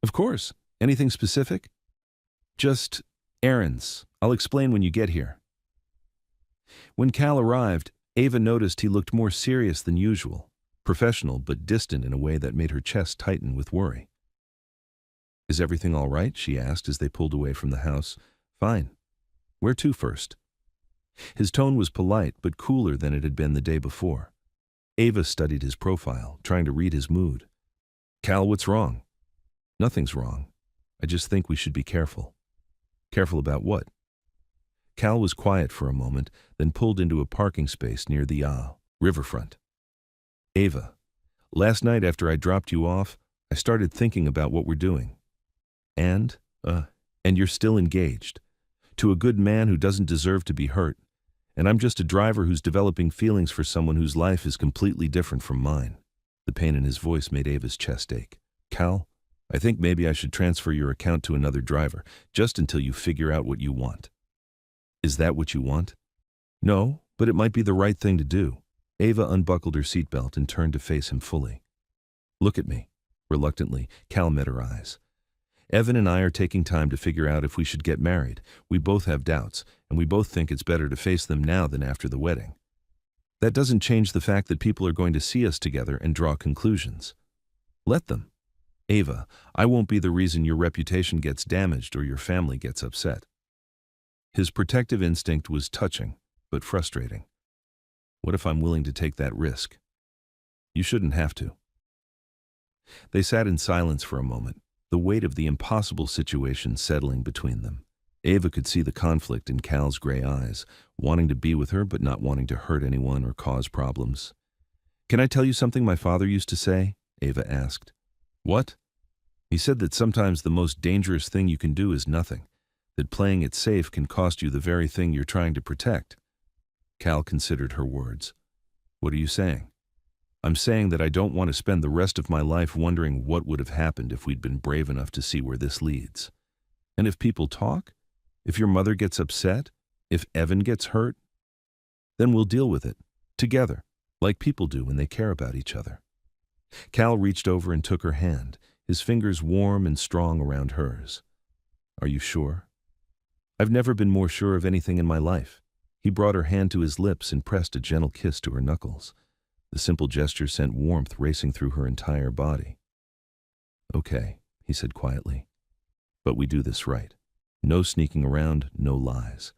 "Of course. Anything specific?" "Just errands. I'll explain when you get here." When Cal arrived, Ava noticed he looked more serious than usual, professional but distant in a way that made her chest tighten with worry. "Is everything all right?" she asked as they pulled away from the house. "Fine. Where to first?" His tone was polite but cooler than it had been the day before. Ava studied his profile, trying to read his mood. "Cal, what's wrong?" "Nothing's wrong. I just think we should be careful." "Careful about what?" Cal was quiet for a moment, then pulled into a parking space near the riverfront. "Ava, last night after I dropped you off, I started thinking about what we're doing. And you're still engaged. To a good man who doesn't deserve to be hurt. And I'm just a driver who's developing feelings for someone whose life is completely different from mine." The pain in his voice made Ava's chest ache. "Cal, I think maybe I should transfer your account to another driver, just until you figure out what you want." "Is that what you want?" "No, but it might be the right thing to do." Ava unbuckled her seatbelt and turned to face him fully. "Look at me." Reluctantly, Cal met her eyes. "Evan and I are taking time to figure out if we should get married. We both have doubts, and we both think it's better to face them now than after the wedding. That doesn't change the fact that people are going to see us together and draw conclusions. Let them. Ava, I won't be the reason your reputation gets damaged or your family gets upset." His protective instinct was touching, but frustrating. "What if I'm willing to take that risk?" "You shouldn't have to." They sat in silence for a moment, the weight of the impossible situation settling between them. Ava could see the conflict in Cal's gray eyes, wanting to be with her but not wanting to hurt anyone or cause problems. "Can I tell you something my father used to say?" Ava asked. "What?" "He said that sometimes the most dangerous thing you can do is nothing, that playing it safe can cost you the very thing you're trying to protect." Cal considered her words. "What are you saying?" "I'm saying that I don't want to spend the rest of my life wondering what would have happened if we'd been brave enough to see where this leads. And if people talk, if your mother gets upset, if Evan gets hurt, then we'll deal with it, together, like people do when they care about each other." Cal reached over and took her hand, his fingers warm and strong around hers. "Are you sure?" "I've never been more sure of anything in my life." He brought her hand to his lips and pressed a gentle kiss to her knuckles. The simple gesture sent warmth racing through her entire body. "Okay," he said quietly. "But we do this right. No sneaking around, no lies.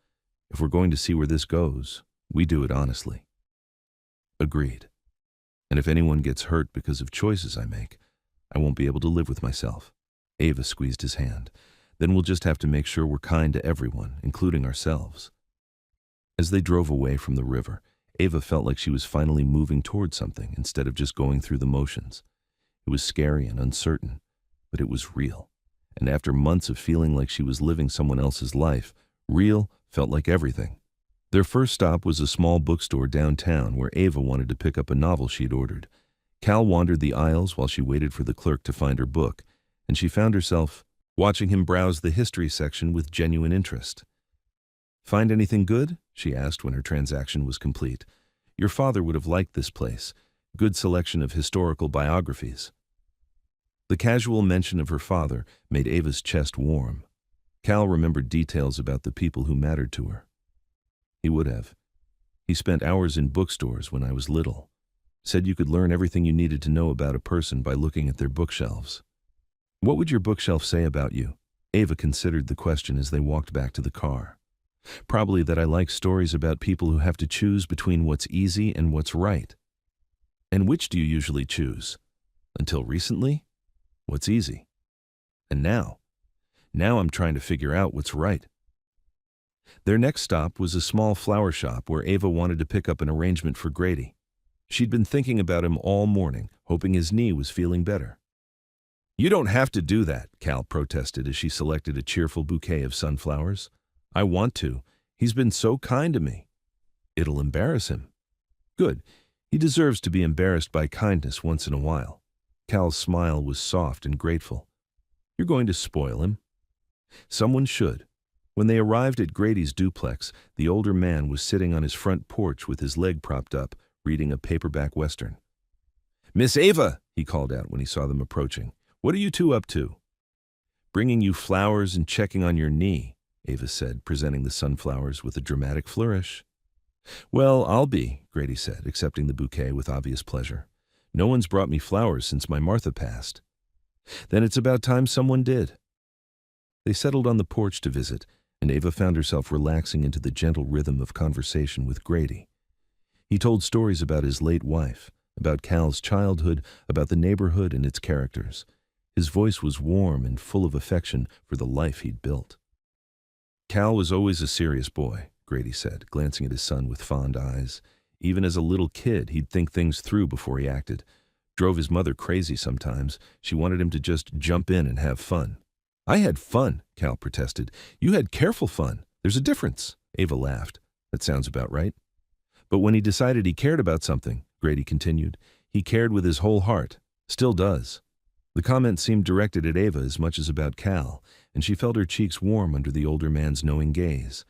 If we're going to see where this goes, we do it honestly." "Agreed. And if anyone gets hurt because of choices I make, I won't be able to live with myself." Ava squeezed his hand. "Then we'll just have to make sure we're kind to everyone, including ourselves." As they drove away from the river, Ava felt like she was finally moving toward something instead of just going through the motions. It was scary and uncertain, but it was real. And after months of feeling like she was living someone else's life, real felt like everything. Their first stop was a small bookstore downtown where Ava wanted to pick up a novel she'd ordered. Cal wandered the aisles while she waited for the clerk to find her book, and she found herself watching him browse the history section with genuine interest. "Find anything good?" she asked when her transaction was complete. "Your father would have liked this place. Good selection of historical biographies." The casual mention of her father made Ava's chest warm. Cal remembered details about the people who mattered to her. He would have. "He spent hours in bookstores when I was little. Said you could learn everything you needed to know about a person by looking at their bookshelves." "What would your bookshelf say about you?" Ava considered the question as they walked back to the car. "Probably that I like stories about people who have to choose between what's easy and what's right." "And which do you usually choose?" "Until recently, what's easy. And now I'm trying to figure out what's right." Their next stop was a small flower shop where Ava wanted to pick up an arrangement for Grady. She'd been thinking about him all morning, hoping his knee was feeling better. "You don't have to do that," Cal protested as she selected a cheerful bouquet of sunflowers. "I want to. He's been so kind to me." "It'll embarrass him." "Good. He deserves to be embarrassed by kindness once in a while." Cal's smile was soft and grateful. "You're going to spoil him." Someone should. When they arrived at Grady's duplex, the older man was sitting on his front porch with his leg propped up, reading a paperback Western. "Miss Ava," he called out when he saw them approaching. "What are you two up to?" "Bringing you flowers and checking on your knee," Ava said, presenting the sunflowers with a dramatic flourish. "Well, I'll be," Grady said, accepting the bouquet with obvious pleasure. "No one's brought me flowers since my Martha passed." "Then it's about time someone did." They settled on the porch to visit, and Ava found herself relaxing into the gentle rhythm of conversation with Grady. He told stories about his late wife, about Cal's childhood, about the neighborhood and its characters. His voice was warm and full of affection for the life he'd built. "Cal was always a serious boy," Grady said, glancing at his son with fond eyes. "Even as a little kid, he'd think things through before he acted. Drove his mother crazy sometimes. She wanted him to just jump in and have fun." "I had fun," Cal protested. "You had careful fun. There's a difference." Ava laughed. "That sounds about right." "But when he decided he cared about something," Grady continued, "he cared with his whole heart. Still does." The comment seemed directed at Ava as much as about Cal, and she felt her cheeks warm under the older man's knowing gaze.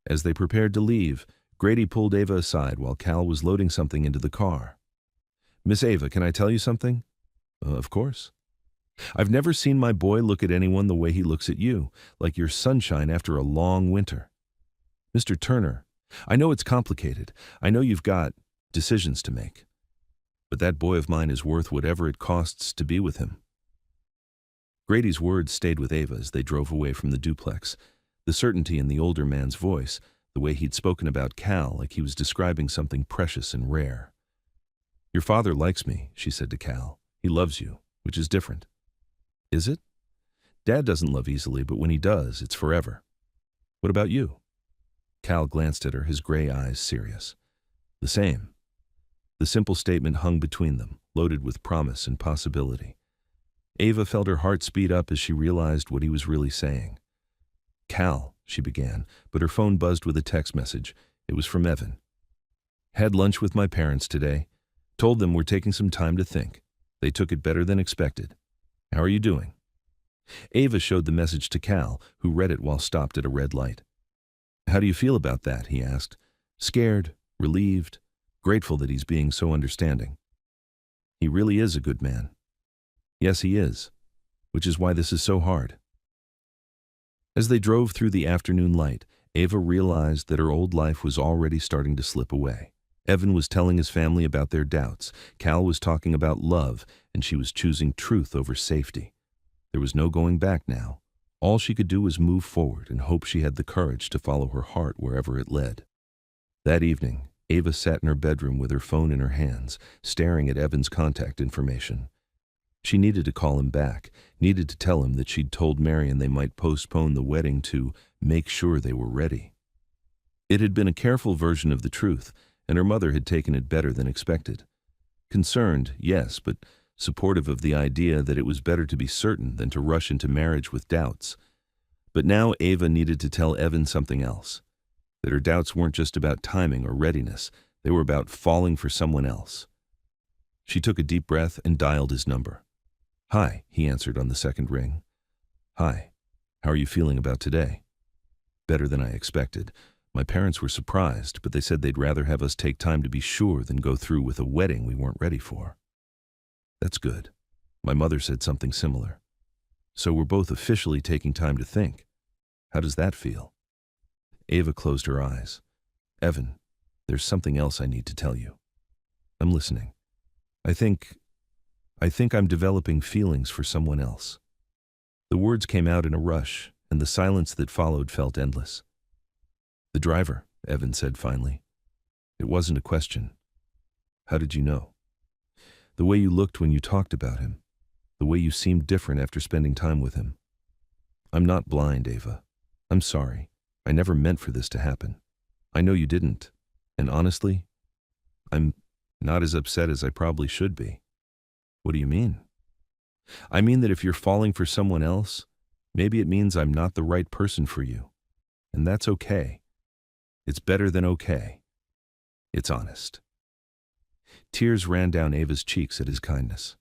As they prepared to leave, Grady pulled Ava aside while Cal was loading something into the car. "Miss Ava, can I tell you something?" Of course." "I've never seen my boy look at anyone the way he looks at you, like you're sunshine after a long winter." "Mr. Turner, I know it's complicated. I know you've got decisions to make. But that boy of mine is worth whatever it costs to be with him." Grady's words stayed with Ava as they drove away from the duplex. The certainty in the older man's voice, the way he'd spoken about Cal like he was describing something precious and rare. "Your father likes me," she said to Cal. "He loves you, which is different." "Is it?" "Dad doesn't love easily, but when he does, it's forever." "What about you?" Cal glanced at her, his gray eyes serious. "The same." The simple statement hung between them, loaded with promise and possibility. Ava felt her heart speed up as she realized what he was really saying. "Cal," she began, but her phone buzzed with a text message. It was from Evan. "Had lunch with my parents today. Told them we're taking some time to think. They took it better than expected. How are you doing?" Ava showed the message to Cal, who read it while stopped at a red light. "How do you feel about that?" he asked. "Scared, relieved, grateful that he's being so understanding. He really is a good man." "Yes, he is, which is why this is so hard." As they drove through the afternoon light, Ava realized that her old life was already starting to slip away. Evan was telling his family about their doubts. Cal was talking about love, and she was choosing truth over safety. There was no going back now. All she could do was move forward and hope she had the courage to follow her heart wherever it led. That evening, Ava sat in her bedroom with her phone in her hands, staring at Evan's contact information. She needed to call him back, needed to tell him that she'd told Marion they might postpone the wedding to make sure they were ready. It had been a careful version of the truth, and her mother had taken it better than expected. Concerned, yes, but supportive of the idea that it was better to be certain than to rush into marriage with doubts. But now Ava needed to tell Evan something else. that her doubts weren't just about timing or readiness, they were about falling for someone else. She took a deep breath and dialed his number. "Hi," he answered on the second ring. "Hi. How are you feeling about today?" "Better than I expected. My parents were surprised, but they said they'd rather have us take time to be sure than go through with a wedding we weren't ready for." "That's good. My mother said something similar. So we're both officially taking time to think. How does that feel?" Ava closed her eyes. "Evan, there's something else I need to tell you." "I'm listening." I think I'm developing feelings for someone else." The words came out in a rush, and the silence that followed felt endless. "The driver," Evan said finally. "It wasn't a question. How did you know?" "The way you looked when you talked about him. The way you seemed different after spending time with him." "I'm not blind, Ava. I'm sorry. I never meant for this to happen. I know you didn't. And honestly, I'm not as upset as I probably should be." "What do you mean?" "I mean that if you're falling for someone else, maybe it means I'm not the right person for you. And that's okay. It's better than okay. It's honest." Tears ran down Ava's cheeks at his kindness.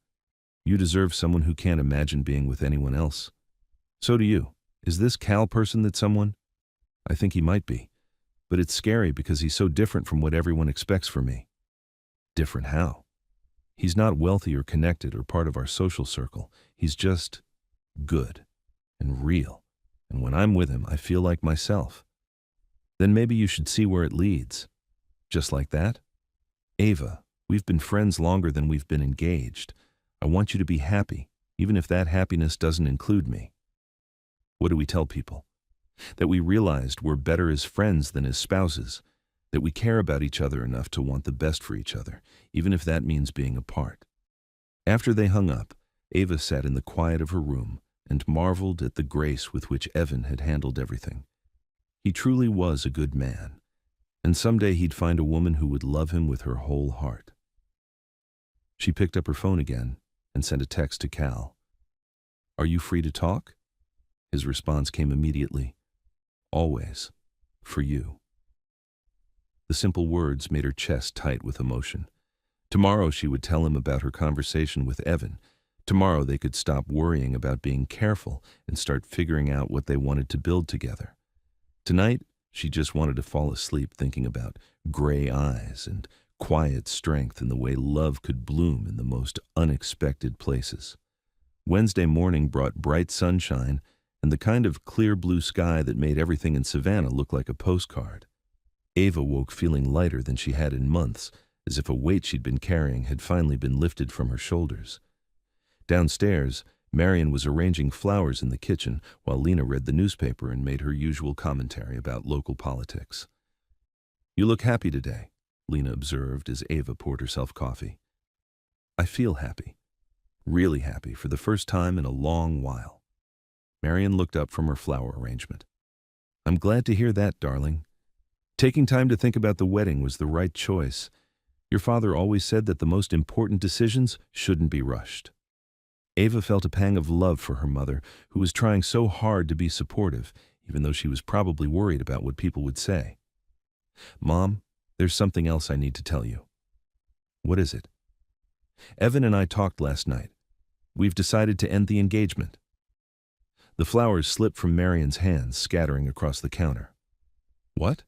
"You deserve someone who can't imagine being with anyone else. So do you. Is this Cal person that someone?" "I think he might be. But it's scary because he's so different from what everyone expects from me." "Different how?" "He's not wealthy or connected or part of our social circle. He's just good and real. And when I'm with him, I feel like myself." "Then maybe you should see where it leads." "Just like that?" "Ava, we've been friends longer than we've been engaged. I want you to be happy, even if that happiness doesn't include me." "What do we tell people?" "That we realized we're better as friends than as spouses. That we care about each other enough to want the best for each other, even if that means being apart." After they hung up, Ava sat in the quiet of her room and marveled at the grace with which Evan had handled everything. He truly was a good man, and someday he'd find a woman who would love him with her whole heart. She picked up her phone again and sent a text to Cal. "Are you free to talk?" His response came immediately. "Always. For you." The simple words made her chest tight with emotion. Tomorrow she would tell him about her conversation with Evan. Tomorrow they could stop worrying about being careful and start figuring out what they wanted to build together. Tonight, she just wanted to fall asleep thinking about gray eyes and quiet strength and the way love could bloom in the most unexpected places. Wednesday morning brought bright sunshine and the kind of clear blue sky that made everything in Savannah look like a postcard. Ava woke feeling lighter than she had in months, as if a weight she'd been carrying had finally been lifted from her shoulders. Downstairs, Marion was arranging flowers in the kitchen while Lena read the newspaper and made her usual commentary about local politics. "You look happy today," Lena observed as Ava poured herself coffee. "I feel happy. Really happy for the first time in a long while." Marion looked up from her flower arrangement. "I'm glad to hear that, darling. Taking time to think about the wedding was the right choice. Your father always said that the most important decisions shouldn't be rushed." Ava felt a pang of love for her mother, who was trying so hard to be supportive, even though she was probably worried about what people would say. "Mom, there's something else I need to tell you." "What is it?" "Evan and I talked last night. We've decided to end the engagement." The flowers slipped from Marion's hands, scattering across the counter. "What?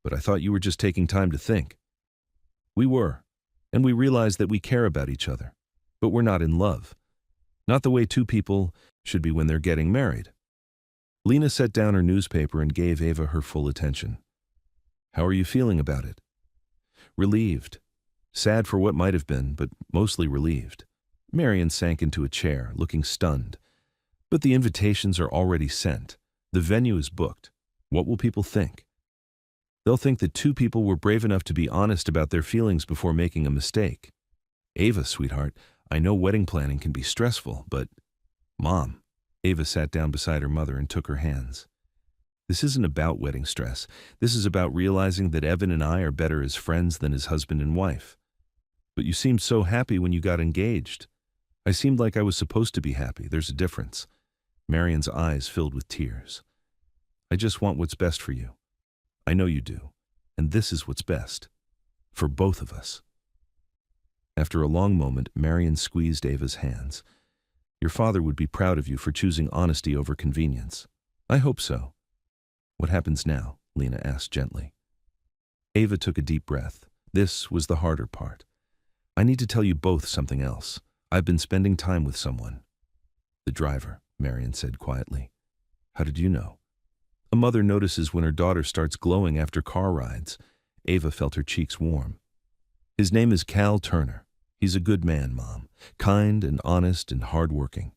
But I thought you were just taking time to think." "We were, and we realized that we care about each other, but we're not in love. Not the way two people should be when they're getting married." Lena set down her newspaper and gave Ava her full attention. "How are you feeling about it?" "Relieved. Sad for what might have been, but mostly relieved." Marion sank into a chair, looking stunned. "But the invitations are already sent. The venue is booked. What will people think?" "They'll think that two people were brave enough to be honest about their feelings before making a mistake. Ava, sweetheart, I know wedding planning can be stressful, but—" "Mom." Ava sat down beside her mother and took her hands. "This isn't about wedding stress. This is about realizing that Evan and I are better as friends than as husband and wife. But you seemed so happy when you got engaged. I seemed like I was supposed to be happy. There's a difference." Marion's eyes filled with tears. "I just want what's best for you. I know you do, and this is what's best. For both of us." After a long moment, Marion squeezed Ava's hands. "Your father would be proud of you for choosing honesty over convenience." "I hope so." "What happens now?" Lena asked gently. Ava took a deep breath. This was the harder part. "I need to tell you both something else. I've been spending time with someone." "The driver," Marion said quietly. "How did you know?" "A mother notices when her daughter starts glowing after car rides." Ava felt her cheeks warm. "His name is Cal Turner. He's a good man, Mom. Kind and honest and hardworking.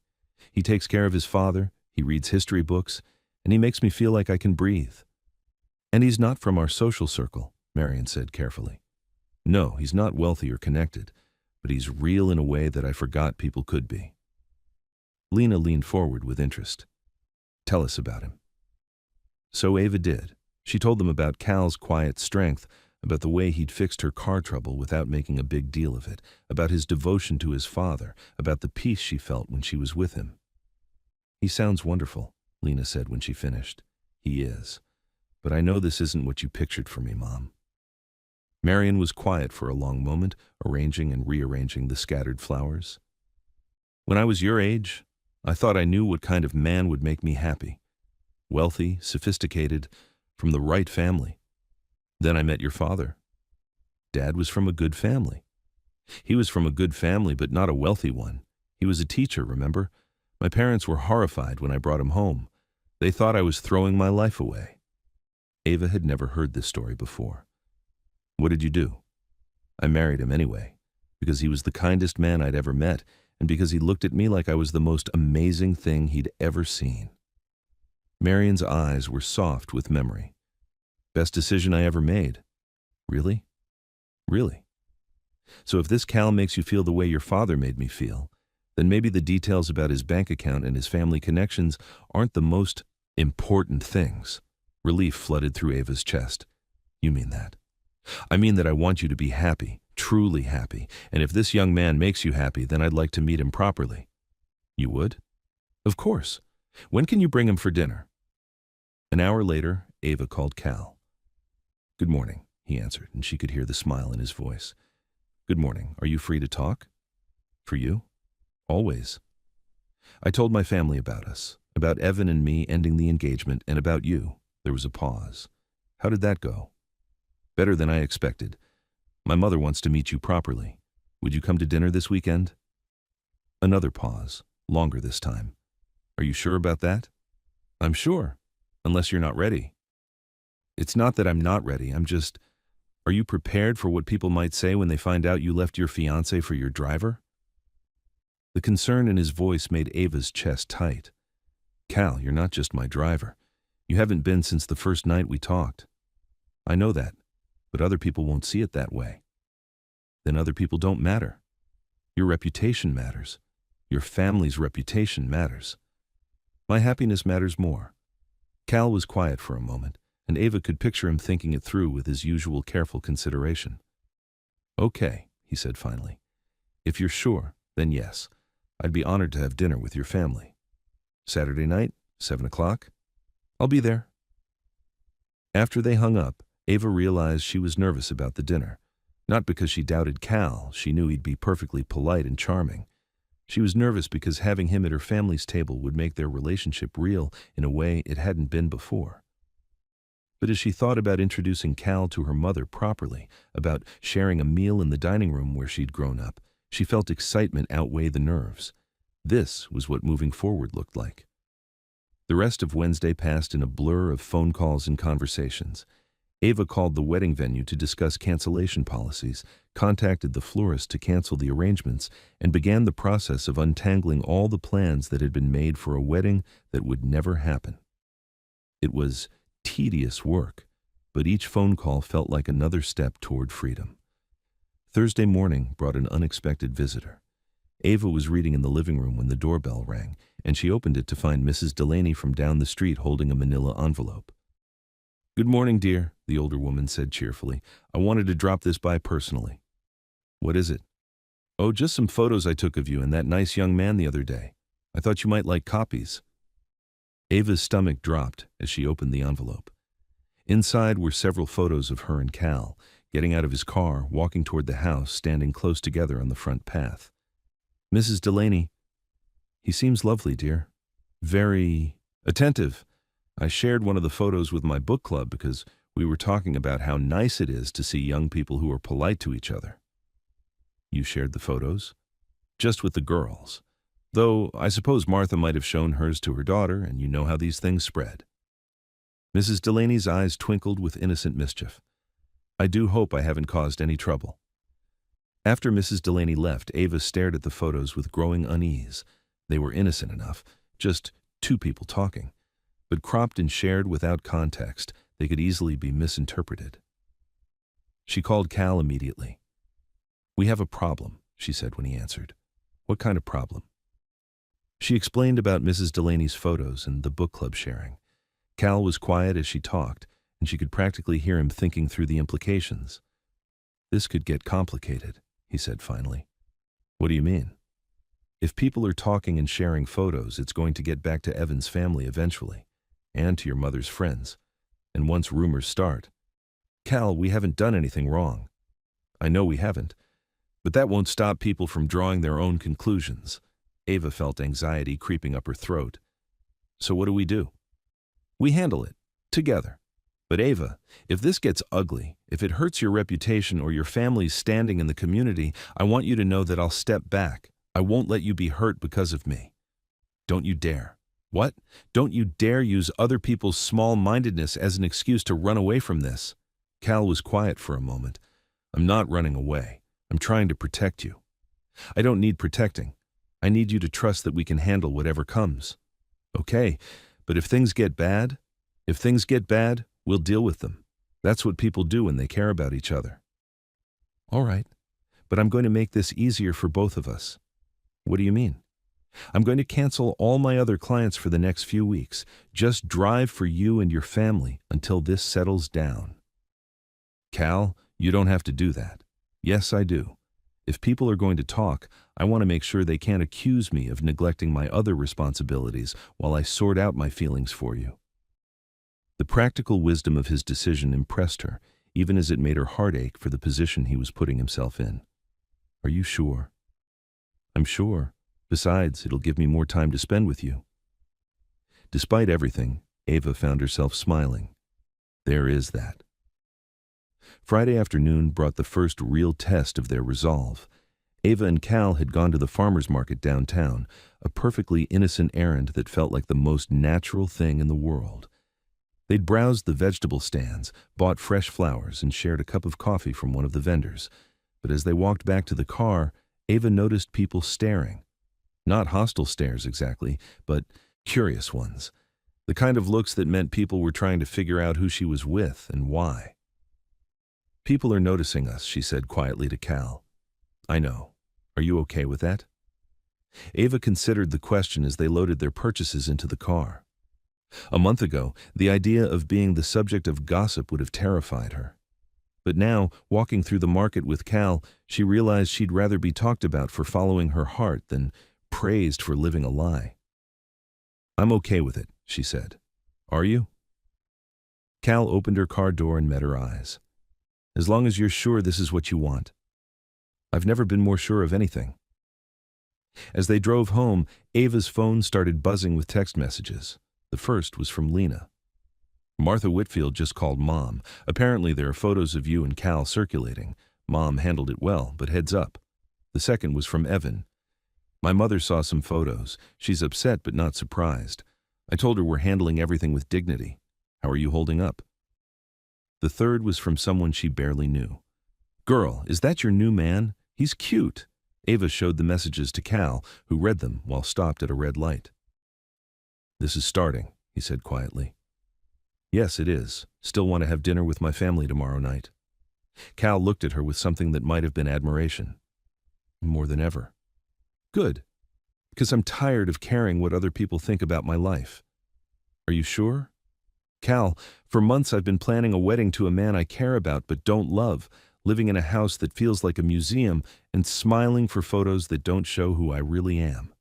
He takes care of his father, he reads history books, and he makes me feel like I can breathe." "And he's not from our social circle," Marion said carefully. "No, he's not wealthy or connected, but he's real in a way that I forgot people could be." Lena leaned forward with interest. "Tell us about him." So Ava did. She told them about Cal's quiet strength, about the way he'd fixed her car trouble without making a big deal of it, about his devotion to his father, about the peace she felt when she was with him. "He sounds wonderful," Lena said when she finished. "He is. But I know this isn't what you pictured for me, Mom." Marion was quiet for a long moment, arranging and rearranging the scattered flowers. "When I was your age, I thought I knew what kind of man would make me happy. Wealthy, sophisticated, from the right family. Then I met your father. Dad was from a good family. He was from a good family, but not a wealthy one. He was a teacher, remember? My parents were horrified when I brought him home. They thought I was throwing my life away." Ava had never heard this story before. "What did you do?" "I married him anyway, because he was the kindest man I'd ever met, and because he looked at me like I was the most amazing thing he'd ever seen." Marion's eyes were soft with memory. "Best decision I ever made." "Really? Really? So if this Cal makes you feel the way your father made me feel, then maybe the details about his bank account and his family connections aren't the most important things." Relief flooded through Ava's chest. "You mean that?" "I mean that I want you to be happy, truly happy, and if this young man makes you happy, then I'd like to meet him properly." "You would?" "Of course. When can you bring him for dinner?" An hour later, Ava called Cal. "Good morning," he answered, and she could hear the smile in his voice. "Good morning. Are you free to talk?" "For you?" "Always." "I told my family about us, about Evan and me ending the engagement, and about you." There was a pause. "How did that go?" "Better than I expected. My mother wants to meet you properly. Would you come to dinner this weekend?" Another pause, longer this time. "Are you sure about that?" "I'm sure, unless you're not ready." "It's not that I'm not ready, I'm just... Are you prepared for what people might say when they find out you left your fiancé for your driver?" The concern in his voice made Ava's chest tight. "Cal, you're not just my driver. You haven't been since the first night we talked." "I know that, but other people won't see it that way." "Then other people don't matter. Your reputation matters. Your family's reputation matters. My happiness matters more." Cal was quiet for a moment, and Ava could picture him thinking it through with his usual careful consideration. "Okay," he said finally. "If you're sure, then yes. I'd be honored to have dinner with your family. Saturday night, 7 o'clock? I'll be there." After they hung up, Ava realized she was nervous about the dinner. Not because she doubted Cal, she knew he'd be perfectly polite and charming. She was nervous because having him at her family's table would make their relationship real in a way it hadn't been before. But as she thought about introducing Cal to her mother properly, about sharing a meal in the dining room where she'd grown up, she felt excitement outweigh the nerves. This was what moving forward looked like. The rest of Wednesday passed in a blur of phone calls and conversations. Ava called the wedding venue to discuss cancellation policies, contacted the florist to cancel the arrangements, and began the process of untangling all the plans that had been made for a wedding that would never happen. It was tedious work, but each phone call felt like another step toward freedom. Thursday morning brought an unexpected visitor. Ava was reading in the living room when the doorbell rang, and she opened it to find Mrs. Delaney from down the street holding a manila envelope. "Good morning, dear," the older woman said cheerfully. "I wanted to drop this by personally." "What is it?" "Oh, just some photos I took of you and that nice young man the other day. I thought you might like copies." Ava's stomach dropped as she opened the envelope. Inside were several photos of her and Cal, getting out of his car, walking toward the house, standing close together on the front path. "Mrs. Delaney, he seems lovely, dear. Very attentive. I shared one of the photos with my book club because we were talking about how nice it is to see young people who are polite to each other." "You shared the photos?" "Just with the girls. Though I suppose Martha might have shown hers to her daughter, and you know how these things spread." Mrs. Delaney's eyes twinkled with innocent mischief. "I do hope I haven't caused any trouble." After Mrs. Delaney left, Ava stared at the photos with growing unease. They were innocent enough, just two people talking. But cropped and shared without context, they could easily be misinterpreted. She called Cal immediately. "We have a problem," she said when he answered. "What kind of problem?" She explained about Mrs. Delaney's photos and the book club sharing. Cal was quiet as she talked, and she could practically hear him thinking through the implications. "This could get complicated," he said finally. "What do you mean?" "If people are talking and sharing photos, it's going to get back to Evan's family eventually, and to your mother's friends. And once rumors start..." "Cal, we haven't done anything wrong." "I know we haven't, but that won't stop people from drawing their own conclusions." Ava felt anxiety creeping up her throat. "So what do we do?" "We handle it, together. But Ava, if this gets ugly, if it hurts your reputation or your family's standing in the community, I want you to know that I'll step back. I won't let you be hurt because of me. Don't you dare." "What? Don't you dare use other people's small-mindedness as an excuse to run away from this." Cal was quiet for a moment. "I'm not running away. I'm trying to protect you." "I don't need protecting. I need you to trust that we can handle whatever comes." "Okay, but if things get bad, we'll deal with them. That's what people do when they care about each other." "All right, but I'm going to make this easier for both of us." "What do you mean?" "I'm going to cancel all my other clients for the next few weeks. Just drive for you and your family until this settles down." "Cal, you don't have to do that." "Yes, I do. If people are going to talk, I want to make sure they can't accuse me of neglecting my other responsibilities while I sort out my feelings for you." The practical wisdom of his decision impressed her, even as it made her heart ache for the position he was putting himself in. "Are you sure?" "I'm sure. Besides, it'll give me more time to spend with you." Despite everything, Ava found herself smiling. There is that. Friday afternoon brought the first real test of their resolve. Ava and Cal had gone to the farmer's market downtown, a perfectly innocent errand that felt like the most natural thing in the world. They'd browsed the vegetable stands, bought fresh flowers, and shared a cup of coffee from one of the vendors. But as they walked back to the car, Ava noticed people staring. Not hostile stares exactly, but curious ones. The kind of looks that meant people were trying to figure out who she was with and why. "People are noticing us," she said quietly to Cal. "I know. Are you okay with that?" Ava considered the question as they loaded their purchases into the car. A month ago, the idea of being the subject of gossip would have terrified her. But now, walking through the market with Cal, she realized she'd rather be talked about for following her heart than praised for living a lie. "I'm okay with it," she said. "Are you?" Cal opened her car door and met her eyes. "As long as you're sure this is what you want." "I've never been more sure of anything." As they drove home, Ava's phone started buzzing with text messages. The first was from Lena. "Martha Whitfield just called Mom. Apparently there are photos of you and Cal circulating. Mom handled it well, but heads up." The second was from Evan. "My mother saw some photos. She's upset but not surprised. I told her we're handling everything with dignity. How are you holding up?" The third was from someone she barely knew. "Girl, is that your new man? He's cute." Ava showed the messages to Cal, who read them while stopped at a red light. "This is starting," he said quietly. "Yes, it is. Still want to have dinner with my family tomorrow night." Cal looked at her with something that might have been admiration. "More than ever." "Good. Because I'm tired of caring what other people think about my life." "Are you sure?" "Cal, for months I've been planning a wedding to a man I care about but don't love, living in a house that feels like a museum, and smiling for photos that don't show who I really am.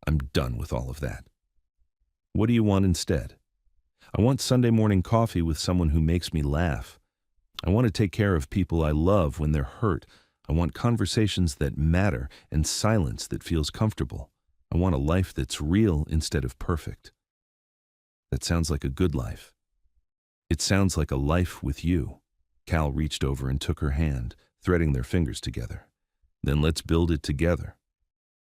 I'm done with all of that." "What do you want instead?" I want Sunday morning coffee with someone who makes me laugh. I want to take care of people I love when they're hurt. I want conversations that matter and silence that feels comfortable. I want a life that's real instead of perfect. That sounds like a good life. It sounds like a life with you. Cal reached over and took her hand, threading their fingers together. Then let's build it together.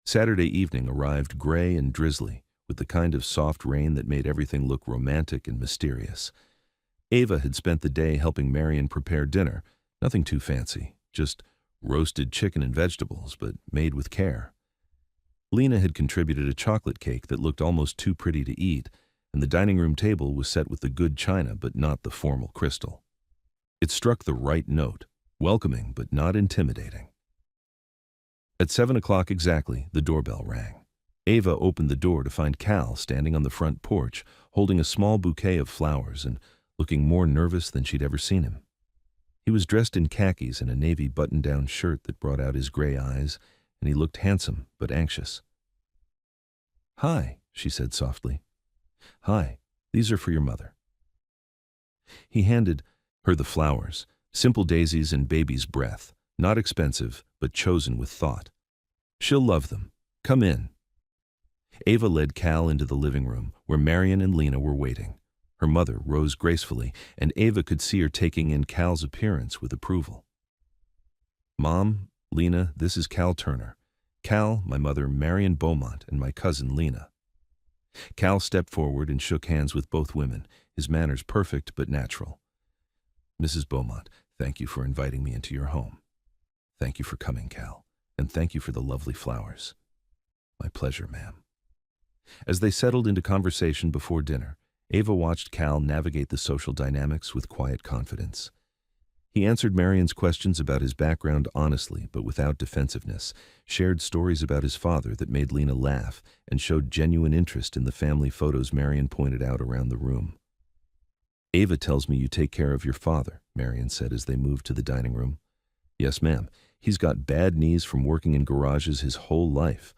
Saturday evening arrived gray and drizzly, with the kind of soft rain that made everything look romantic and mysterious. Ava had spent the day helping Marion prepare dinner, nothing too fancy, just roasted chicken and vegetables, but made with care. Lena had contributed a chocolate cake that looked almost too pretty to eat, and the dining room table was set with the good china but not the formal crystal. It struck the right note, welcoming but not intimidating. At 7 o'clock exactly, the doorbell rang. Ava opened the door to find Cal standing on the front porch, holding a small bouquet of flowers and looking more nervous than she'd ever seen him. He was dressed in khakis and a navy button-down shirt that brought out his gray eyes, and he looked handsome but anxious. "Hi," she said softly. "Hi, these are for your mother." He handed her the flowers, simple daisies and baby's breath, not expensive, but chosen with thought. "She'll love them. Come in." Ava led Cal into the living room, where Marion and Lena were waiting. Her mother rose gracefully, and Ava could see her taking in Cal's appearance with approval. "Mom, Lena, this is Cal Turner. Cal, my mother, Marion Beaumont, and my cousin, Lena." Cal stepped forward and shook hands with both women, his manners perfect but natural. "Mrs. Beaumont, thank you for inviting me into your home." "Thank you for coming, Cal, and thank you for the lovely flowers." "My pleasure, ma'am." As they settled into conversation before dinner, Ava watched Cal navigate the social dynamics with quiet confidence. He answered Marion's questions about his background honestly but without defensiveness, shared stories about his father that made Lena laugh, and showed genuine interest in the family photos Marion pointed out around the room. "Ava tells me you take care of your father," Marion said as they moved to the dining room. "Yes, ma'am. He's got bad knees from working in garages his whole life.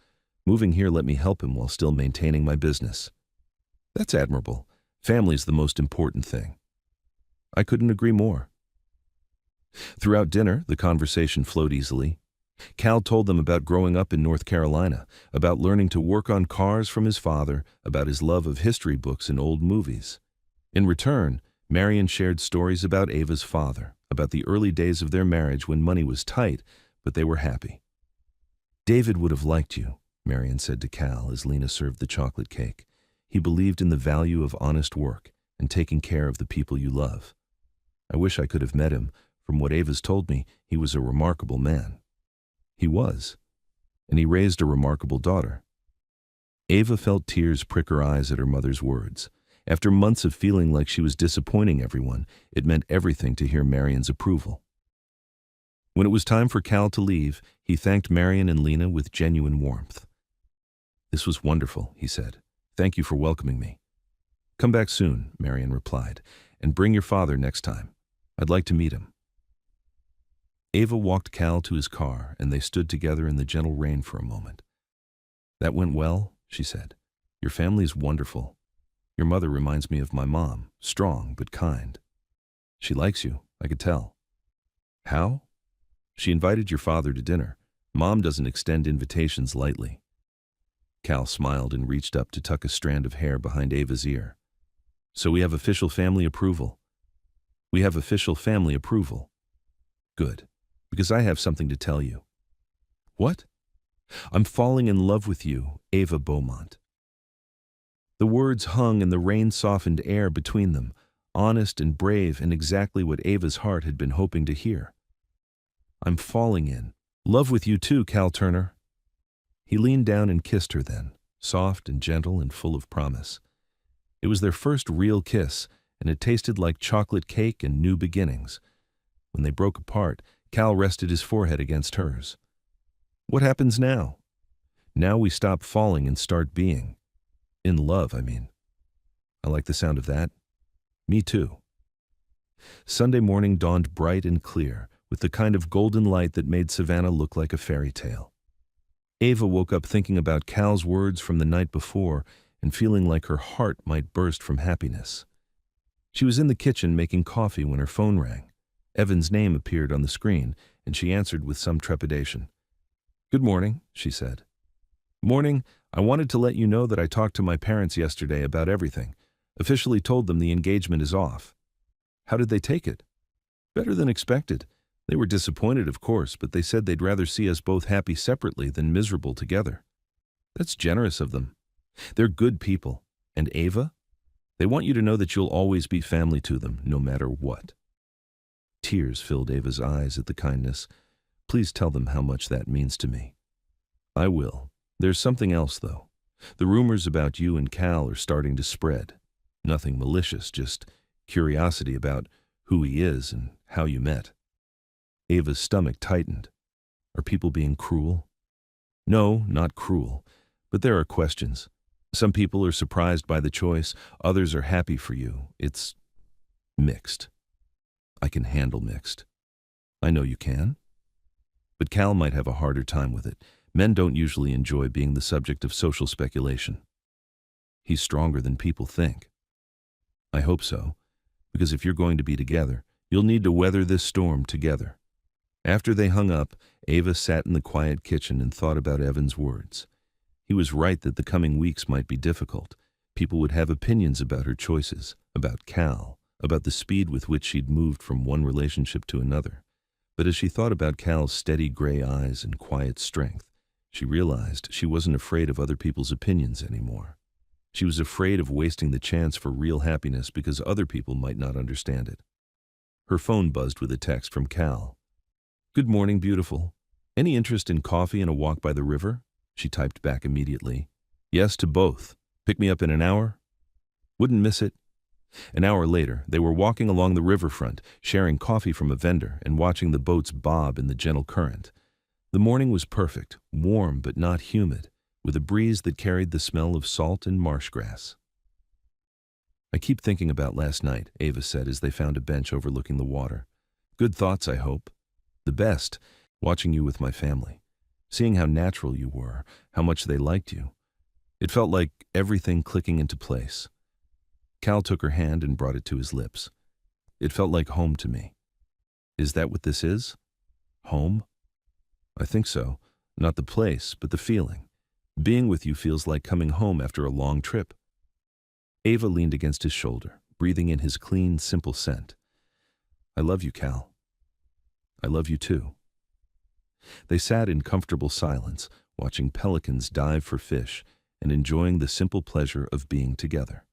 Moving here let me help him while still maintaining my business." "That's admirable. Family's the most important thing." "I couldn't agree more." Throughout dinner, the conversation flowed easily. Cal told them about growing up in North Carolina, about learning to work on cars from his father, about his love of history books and old movies. In return, Marion shared stories about Ava's father, about the early days of their marriage when money was tight, but they were happy. "David would have liked you," Marion said to Cal as Lena served the chocolate cake. "He believed in the value of honest work and taking care of the people you love. I wish I could have met him. From what Ava's told me, he was a remarkable man." He was, and he raised a remarkable daughter. Ava felt tears prick her eyes at her mother's words. After months of feeling like she was disappointing everyone, it meant everything to hear Marion's approval. When it was time for Cal to leave, he thanked Marion and Lena with genuine warmth. "This was wonderful," he said. "Thank you for welcoming me." "Come back soon," Marion replied, "and bring your father next time. I'd like to meet him." Ava walked Cal to his car, and they stood together in the gentle rain for a moment. "That went well," she said. "Your family's wonderful. Your mother reminds me of my mom, strong but kind. She likes you, I could tell." "How?" "She invited your father to dinner. Mom doesn't extend invitations lightly." Cal smiled and reached up to tuck a strand of hair behind Ava's ear. "So we have official family approval." "We have official family approval." "Good. Because I have something to tell you." "What?" "I'm falling in love with you, Ava Beaumont." The words hung in the rain-softened air between them, honest and brave and exactly what Ava's heart had been hoping to hear. "I'm falling in love with you too, Cal Turner." He leaned down and kissed her then, soft and gentle and full of promise. It was their first real kiss, and it tasted like chocolate cake and new beginnings. When they broke apart, Cal rested his forehead against hers. "What happens now?" "Now we stop falling and start being. In love, I mean." "I like the sound of that." "Me too." Sunday morning dawned bright and clear, with the kind of golden light that made Savannah look like a fairy tale. Ava woke up thinking about Cal's words from the night before and feeling like her heart might burst from happiness. She was in the kitchen making coffee when her phone rang. Evan's name appeared on the screen, and she answered with some trepidation. "Good morning," she said. "Morning. I wanted to let you know that I talked to my parents yesterday about everything. Officially told them the engagement is off." "How did they take it?" "Better than expected. They were disappointed, of course, but they said they'd rather see us both happy separately than miserable together." "That's generous of them. They're good people. And Ava? They want you to know that you'll always be family to them, no matter what." Tears filled Ava's eyes at the kindness. "Please tell them how much that means to me." "I will. There's something else, though. The rumors about you and Cal are starting to spread. Nothing malicious, just curiosity about who he is and how you met." Ava's stomach tightened. "Are people being cruel?" "No, not cruel. But there are questions. Some people are surprised by the choice. Others are happy for you. It's mixed." "I can handle mixed." "I know you can." But Cal might have a harder time with it. Men don't usually enjoy being the subject of social speculation. "He's stronger than people think." "I hope so, because if you're going to be together, you'll need to weather this storm together." After they hung up, Ava sat in the quiet kitchen and thought about Evan's words. He was right that the coming weeks might be difficult. People would have opinions about her choices, about Cal, about the speed with which she'd moved from one relationship to another. But as she thought about Cal's steady gray eyes and quiet strength, she realized she wasn't afraid of other people's opinions anymore. She was afraid of wasting the chance for real happiness because other people might not understand it. Her phone buzzed with a text from Cal. "Good morning, beautiful. Any interest in coffee and a walk by the river?" She typed back immediately. "Yes to both. Pick me up in an hour?" "Wouldn't miss it." An hour later, they were walking along the riverfront, sharing coffee from a vendor and watching the boats bob in the gentle current. The morning was perfect, warm but not humid, with a breeze that carried the smell of salt and marsh grass. "I keep thinking about last night," Ava said as they found a bench overlooking the water. "Good thoughts, I hope." "The best, watching you with my family. Seeing how natural you were, how much they liked you. It felt like everything clicking into place." Cal took her hand and brought it to his lips. "It felt like home to me." "Is that what this is? Home?" "I think so. Not the place, but the feeling. Being with you feels like coming home after a long trip." Ava leaned against his shoulder, breathing in his clean, simple scent. "I love you, Cal." "I love you too." They sat in comfortable silence, watching pelicans dive for fish and enjoying the simple pleasure of being together.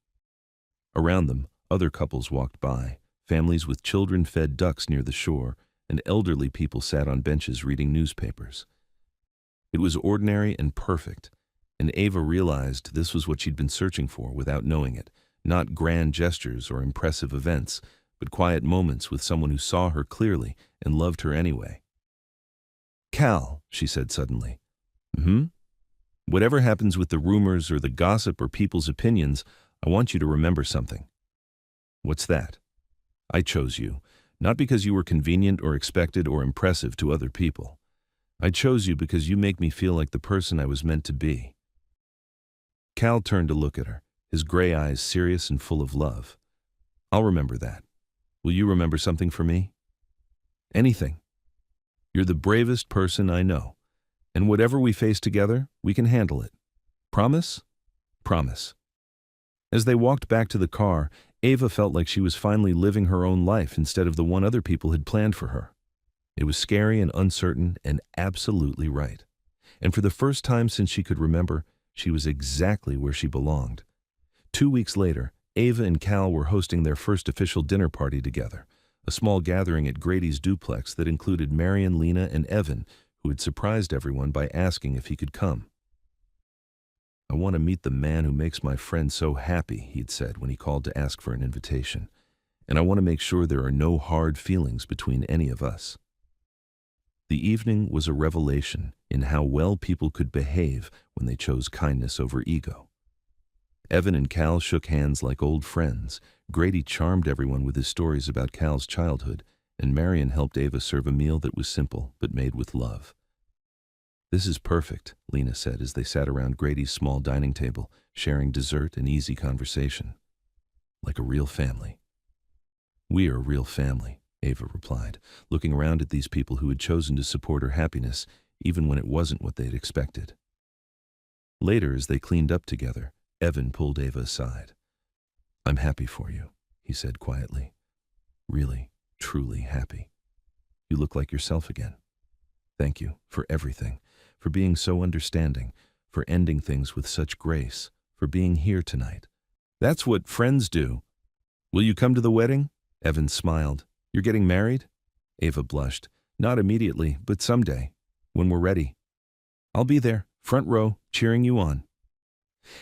Around them, other couples walked by, families with children fed ducks near the shore, and elderly people sat on benches reading newspapers. It was ordinary and perfect, and Ava realized this was what she'd been searching for without knowing it, not grand gestures or impressive events, but quiet moments with someone who saw her clearly and loved her anyway. "Cal," she said suddenly. Whatever happens with the rumors or the gossip or people's opinions, I want you to remember something." "What's that?" "I chose you, not because you were convenient or expected or impressive to other people. I chose you because you make me feel like the person I was meant to be." Cal turned to look at her, his gray eyes serious and full of love. "I'll remember that. Will you remember something for me?" "Anything. You're the bravest person I know, and whatever we face together, we can handle it. Promise?" "Promise." As they walked back to the car, Ava felt like she was finally living her own life instead of the one other people had planned for her. It was scary and uncertain and absolutely right. And for the first time since she could remember, she was exactly where she belonged. 2 weeks later, Ava and Cal were hosting their first official dinner party together, a small gathering at Grady's duplex that included Marion, Lena, and Evan, who had surprised everyone by asking if he could come. "I want to meet the man who makes my friend so happy," he'd said when he called to ask for an invitation. "And I want to make sure there are no hard feelings between any of us." The evening was a revelation in how well people could behave when they chose kindness over ego. Evan and Cal shook hands like old friends. Grady charmed everyone with his stories about Cal's childhood, and Marion helped Ava serve a meal that was simple but made with love. "This is perfect," Lena said as they sat around Grady's small dining table, sharing dessert and easy conversation. "Like a real family." We are a real family, Ava replied, looking around at these people who had chosen to support her happiness, even when it wasn't what they had expected. Later, as they cleaned up together, Evan pulled Ava aside. "I'm happy for you," he said quietly. "Really, truly happy. You look like yourself again. Thank you for everything, for being so understanding, for ending things with such grace, for being here tonight. That's what friends do. Will you come to the wedding?" Evan smiled. "You're getting married?" Ava blushed. "Not immediately, but someday, when we're ready. I'll be there, front row, cheering you on."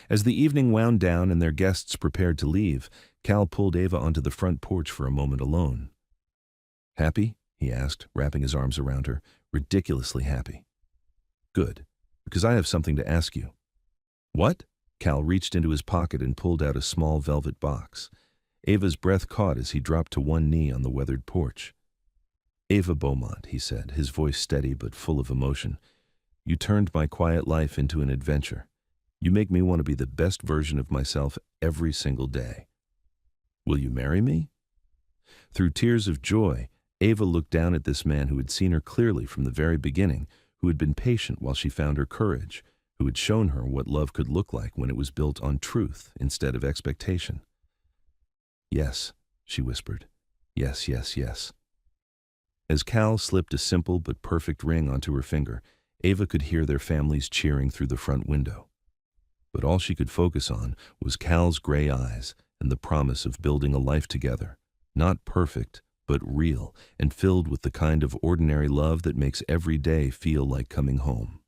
As the evening wound down and their guests prepared to leave, Cal pulled Ava onto the front porch for a moment alone. "Happy?" he asked, wrapping his arms around her. "Ridiculously happy." "Good, because I have something to ask you." "What?" Cal reached into his pocket and pulled out a small velvet box. Ava's breath caught as he dropped to one knee on the weathered porch. "Ava Beaumont," he said, his voice steady but full of emotion. "You turned my quiet life into an adventure. You make me want to be the best version of myself every single day. Will you marry me?" Through tears of joy, Ava looked down at this man who had seen her clearly from the very beginning, who had been patient while she found her courage, who had shown her what love could look like when it was built on truth instead of expectation. "Yes," she whispered. "Yes, yes, yes." As Cal slipped a simple but perfect ring onto her finger, Ava could hear their families cheering through the front window. But all she could focus on was Cal's gray eyes and the promise of building a life together, not perfect, but real and filled with the kind of ordinary love that makes every day feel like coming home.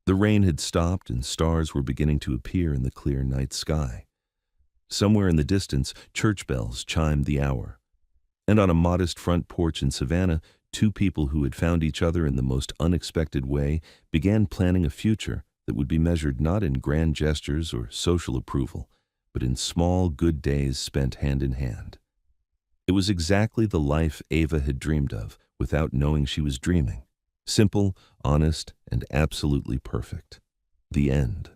The rain had stopped and stars were beginning to appear in the clear night sky. Somewhere in the distance, church bells chimed the hour. And on a modest front porch in Savannah, two people who had found each other in the most unexpected way began planning a future that would be measured not in grand gestures or social approval, but in small, good days spent hand in hand. It was exactly the life Ava had dreamed of without knowing she was dreaming. Simple, honest, and absolutely perfect. The end.